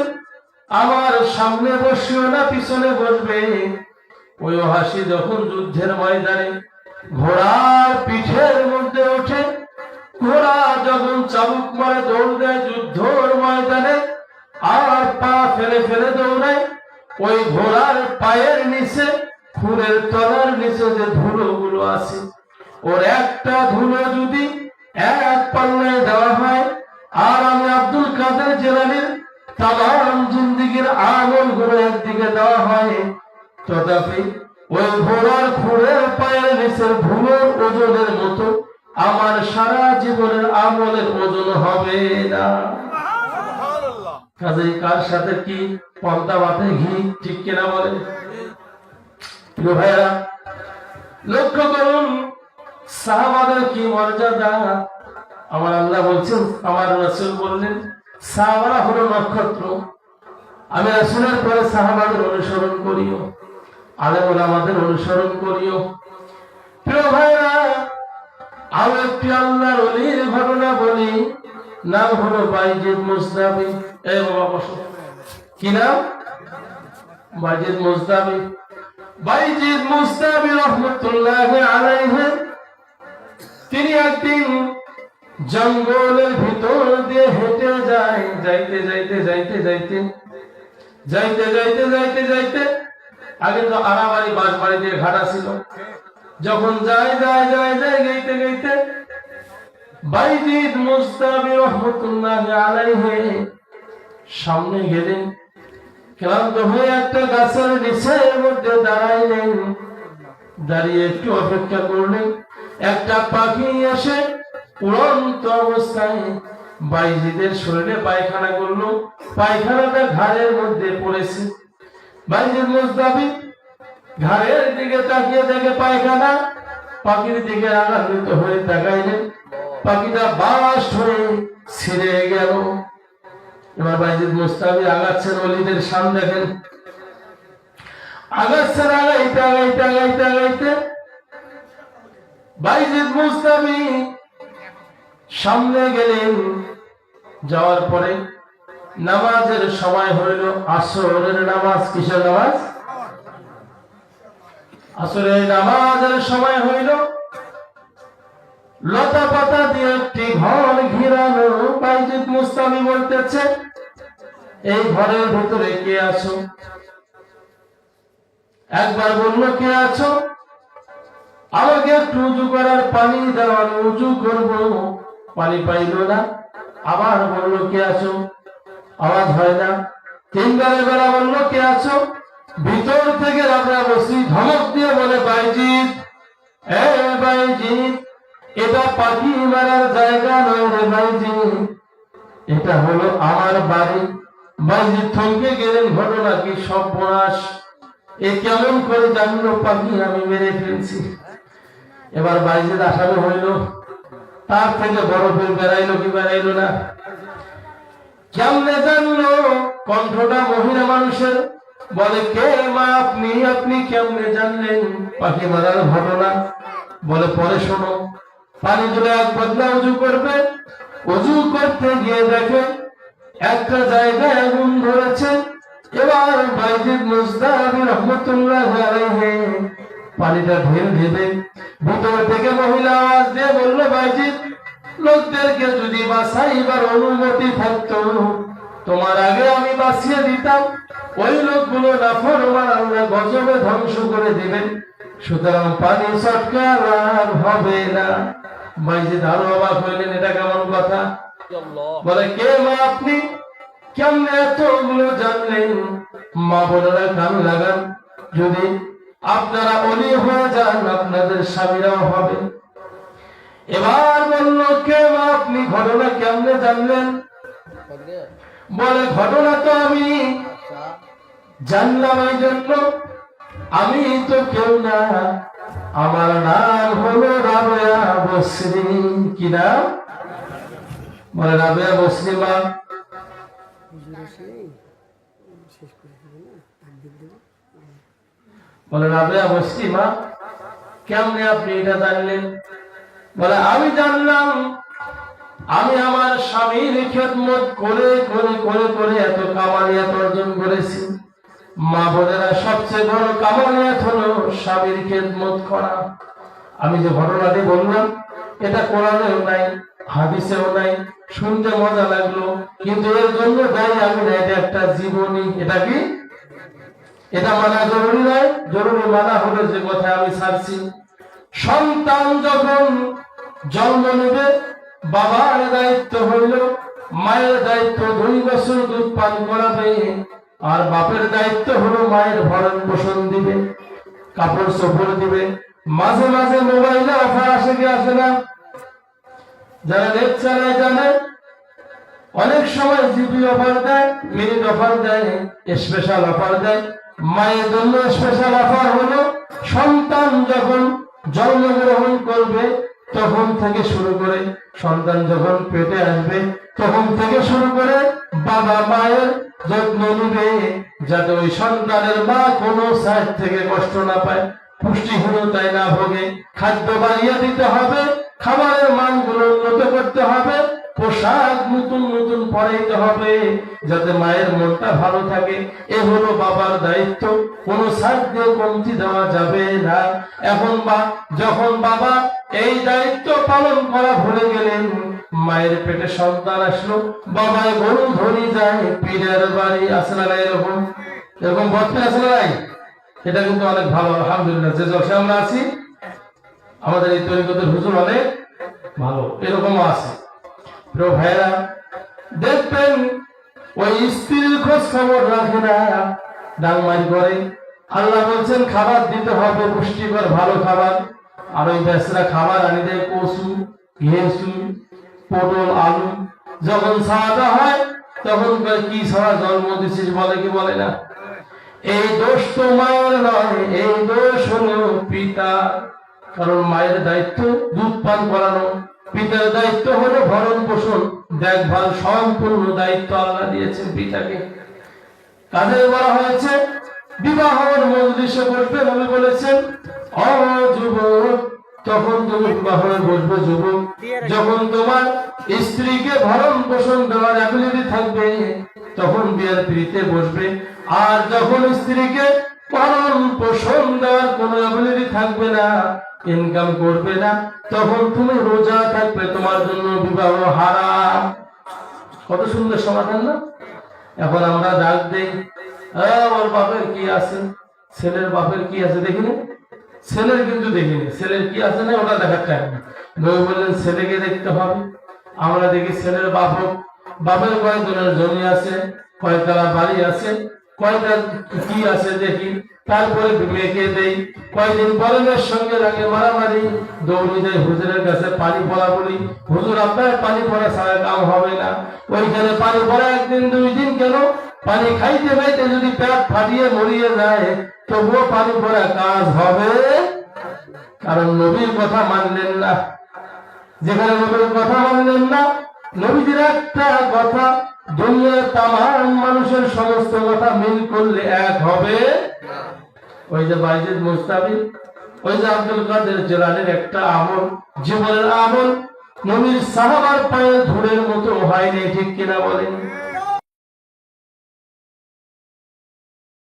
আমার সামনে বসিও না, পিছনে বসবে, ওই ওয়াহাশী যখন যুদ্ধের ময়দানে ঘোড়ার পিঠের মধ্যে ওঠে, ঘোড়া যখন চাবুক মারে দৌড় দেয় যুদ্ধের ময়দানে, আর পা ফেলে ফেলে দৌড়ায়, ওই ঘোড়ার পায়ের নিচে খুরের তলার নিচে যে ধুলোগুলো আছে, ওর একটা ধুলো যদি এক পাল্লায় দেওয়া হয়, আর আমি আব্দুল কাদের জিলানীর তামাম জিন্দেগীর আমল গুলো একদিকে দেওয়া হয়, তথাপি ওই ঘোড়ার খুরের পায়ের নিচের ধুলোর ওজনের মতো আমার সারা জীবনের আমলের ওজন হবে না। কাজেই কার সাথে কি পর্দা মাথায় ঘি, ঠিক কিনা বলে? প্রিয় ভাইরা, লক্ষ্য করুন সাহাবাদের কি মর্যাদা। আমার আল্লাহ বলছেন, আমার রাসূল বললেন, সাহাবারা হলো নক্ষত্র, আমি রাসূলের পরে সাহাবাদের অনুসরণ করিও, আলেম ওলামাদের অনুসরণ করিও। প্রিয় ভাইরা, আর একটি আল্লাহর ওলির ঘটনা বলি, নাম হলো বাইজিদ মুস্তাবি। এই বাবা বসো। কি নাম? বাইজিদ মুস্তাবি। বাইজিদ মুস্তাবি রহমতুল্লাহ আলাইহি, তিনি একদিন জঙ্গলের ভিতর দিয়ে হেঁটে যায়, যাইতে যাইতে যাইতে যাইতে যাইতে যাইতে যাইতে যাইতে, আগে তো আড়াবাড়ি বাঁশবাড়ি দিয়ে ঘাটা ছিল, যখন যায় যায় যায় যায় গাইতে গাইতে বাইজিদ মুস্তাবি রহমতুল্লাহ আলাইহি সামনে গেলেন, ক্লান্ত হয়ে একটা গাছের নিচের মধ্যে দাঁড়াইলেন, দাঁড়িয়ে একটু অপেক্ষা করলেন, একটা পাখি এসে উড়ন্ত অবস্থায় বাইজিদের শরীরে পায়খানা করলো, পায়খানাটা ঘাড়ের মধ্যে পড়েছে। বাইজিদ মুস্তাবি ঘাড়ের দিকে তাকিয়ে দেখে পায়খানা, পাখির দিকে আঘাত হয়ে তাকাইলেন, পাখিটা বাস্ট হয়ে ছিঁড়ে গেল। এবার বাইজিদ মুস্তাবি আগাচ্ছেন, ওলিদের সামনে দেখেন আগাচ্ছেন, আগাইতে আগাইতে আগাইতে আগাইতে বাইজিদ মুস্তাবি সামনে গেলেন। যাওয়ার পরে নামাজের সময় হইল, আসরের নামাজ। কিসের নামাজ? আসরের নামাজের সময় হইল। লতা পাতা দিয়ে একটি ঘর ঘিরানো। বাইজিদ মুস্তাবি বলতেছে, এই ঘরের ভিতরে কে আছো? একবার বলল, কে আছো? আমাকে একটু উজু করার পানি দাও, আমি উজু করবো। পানি পাইল না। আবার বলল, কে আছো? আওয়াজ হয় না। তিনবারের বেলা বলল, কে আছো? ভিতর থেকে রাবরা বসি ধমক দিয়ে বলে, বাইজিদ, বাইজিদ, এটা পাখি মারার জায়গা নয় রে বাইজিদ, এটা হলো আমার বাড়ি। বাইজিদ থমকে গেলেন। ঘটনা কি? সর্বনাশ! এ কেমন করে জানলো পাখি আমি মেরে ফেলছি? এবার বাইজিদ আসামি হইল। তার থেকে বরফের বেড়াইলো কি বেড়াইলো না? কেমনে জানলো? কণ্ঠটা মহিলা মানুষের। বলে, কে মা আপনি? আপনি কেমনে জানলেন পাখি মারার ঘটনা? বলে, পরে শোনো। পানি তুলে এক বদলা উজু করবে। উজু করতে গিয়ে দেখে একটা জায়গায় আগুন ধরেছে। এবার বাইজিদ মুস্তাবি রহমতুল্লাহ আলাইহি পানিটা ঢেল দেবে। ভিতর থেকে মহিলা আওয়াজ দিয়ে বলল, বাইজিদ, লোকদেরকে যদি বাঁচাইবার অনুমতি থাকতো তোমার আগে আমি বাঁচিয়ে দিতাম। ওই লোকগুলো নাফরমান, আল্লাহ গজবে ধ্বংস করে দিবেন। সুতরাং পানি চটকা লাভ হবে না। বাইজিদ আরো অবাক হইলেন, এটা কেমন কথা? বলে, কে মা আপনি? কেমনে এতগুলো জানলেন? মা বোনেরা কান লাগান, যদি আপনারা অলি হয়ে যান আপনাদের স্বামীরাও হবে। এবার বলল, কে মা আপনি? ঘটনা কেমনে জানলেন? বলে, ঘটনা তো আমি জানলাম এই জন্য, আমি তো কেউ না, আমার নাম হলো রাবেয়া বসরি। কি নাম? বলে, রাবেয়া বসরি মা। বলে, রাবেয়া বসরি মা, কেমনে আপনি এটা জানলেন? বলে, আমি জানলাম, আমি আমার স্বামীর খেদমত করে করে করে করে এত কামালিয়াত অর্জন করেছি। মা বোনেরা, সবচেয়ে বড় কামালিয়াত হলো স্বামীর খেদমত করা। আমি যে ঘটনাটি বললাম, এটা কোরআনেও নাই, হাদিসেও নাই। শুনতে মজা লাগলো, কিন্তু এর জন্য দায়ী আমি না। এটা একটা জীবনী। এটা কি? এটা মানা জরুরি নয়। জরুরি মানা হলো যে কথা আমি ছাড়ছি। সন্তান যখন জন্ম নেবে, বাবার দায়িত্ব হইল, মায়ের দায়িত্ব 2 বছর দুধ পান করাবে, আর বাপের দায়িত্ব হলো মায়ের ভরণ পোষণ দিবে, কাপড় চোপড় দিবে। মাঝে মাঝে মোবাইলে অফার আসে কি আসে না? যারা নেট চালায় জানে, অনেক সময় জিবি অফার দেয়, মিনিট অফার দেয়, স্পেশাল অফার দেয়। মায়ের জন্য স্পেশাল অফার হলো, সন্তান যখন জন্মগ্রহণ করবে তখন থেকে শুরু করে, সন্তান যখন পেটে আসবে তখন থেকে শুরু করে বাবা মায়ের যত্ন নিবে, যাতে ওই সন্তানের মা কোনো সাইড থেকে কষ্ট না পায়, পুষ্টিহীনতায় না ভোগে। খাদ্য বাড়িয়ে দিতে হবে, খাবারের মানগুলো উন্নত করতে হবে, পোশাক নতুন নতুন পরাইতে হবে, যাতে মায়ের মনটা ভালো থাকে। এ হলো বাবার দায়িত্ব, কোনো সাইড দিয়ে কমতি দেওয়া যাবে না। এখন যখন বাবা এই দায়িত্ব পালন করা ভুলে গেলেন, মায়ের পেটে সন্তান আসলো, বাবায় গরু ধরি যায় পীরের বাড়ি। আসলে না এরকম এরকম বলতে আসলে নাই? এটা কিন্তু অনেক ভালো, আলহামদুলিল্লাহ। যে জলসে আমরা আছি, আমাদের এই তরিকতের হুজুর অনেক ভালো, এরকমও আছে। প্রিয় ভাইরা, দেখবেন ওই স্ত্রীর খোঁজ খবর রাখে না, ডাংমারি করে। আল্লাহ বলছেন খাবার দিতে হবে, পুষ্টিকর ভালো খাবার। আর ওই বেচরা খাবার আনি দেয় কচু, ঘেঁসু, পটল, আলু। যখন ছাড়াটা হয় তখন কি ছাড়া জন্ম দিছিস বলে কি বলে না? এই দোষ তো মায়ের নয়, এই দোষ হলো পিতা। কারণ মায়ের দায়িত্ব দুধ পান করানো, পিতার দায়িত্ব হলো ভরণ পোষণ, দেখভাল, সম্পূর্ণ দায়িত্ব আল্লাহ দিয়েছেন পিতাকে। কাজে বলা হয়েছে বিবাহের মজলিসে বসবে, নবী বলেছেন ও যুবক, তখন তুমি বিবাহে বসবে যুবক যখন তোমার স্ত্রীকে ভরণ পোষণ দেওয়ার অ্যাবিলিটি থাকবে, তখন বিয়ের পিড়িতে বসবে। আর যখন স্ত্রীকে ভরণ পোষণ দেওয়ার কোনো অ্যাবিলিটি থাকবে না, ইনকাম করবে না, তখন তুমি রোজা থাকবে, তোমার জন্য বিবাহ হারাম। কত সুন্দর সমাধান না? এখন আমরা ডাক দেই, ওর বাপের কি আছে, ছেলের বাপের কি আছে দেখিনি, ছেলের কিন্তু দেখিনি, ছেলের কি আছে না ওটা দেখার টাইম না। নবী বললেন ছেলেকে দেখতে হবে। আমরা দেখি ছেলের বাপের কয় জনের জমি আছে, কয়তলা বাড়ি আছে, কয়টা কি আছে দেখি, তারপরে মেয়েকে দেই। কয়দিন পরে মেয়ের সঙ্গে লাগে মারামারি, দৌড়ে যাই হুজুরের কাছে পানি পড়া বলি, হুজুর আপনার পানি পড়া ছাড়া কাম হবে না। ওইখানে পানি পড়া একদিন দুই দিন কেন, পানি খাইতে খাইতে যদি পেট ফাটিয়ে মরিয়ে যায় তবুও পানি পড়া কাজ হবে, কারণ নবীর কথা মানলেন না। যেখানে নবীর কথা মানলেন না, নবীজির একটা কথা দুনিয়ার তামাম মানুষের সমস্ত কথা মিল করলে এক হবে। ওই যে বাইজিদ মুস্তাফি, ওই যে আব্দুল কাদের জিলানীর একটা আমল, জীবনের আমল নবীর সাহাবার পায়ে ধুলের মতো হয়নি, ঠিক কিনা বলেন?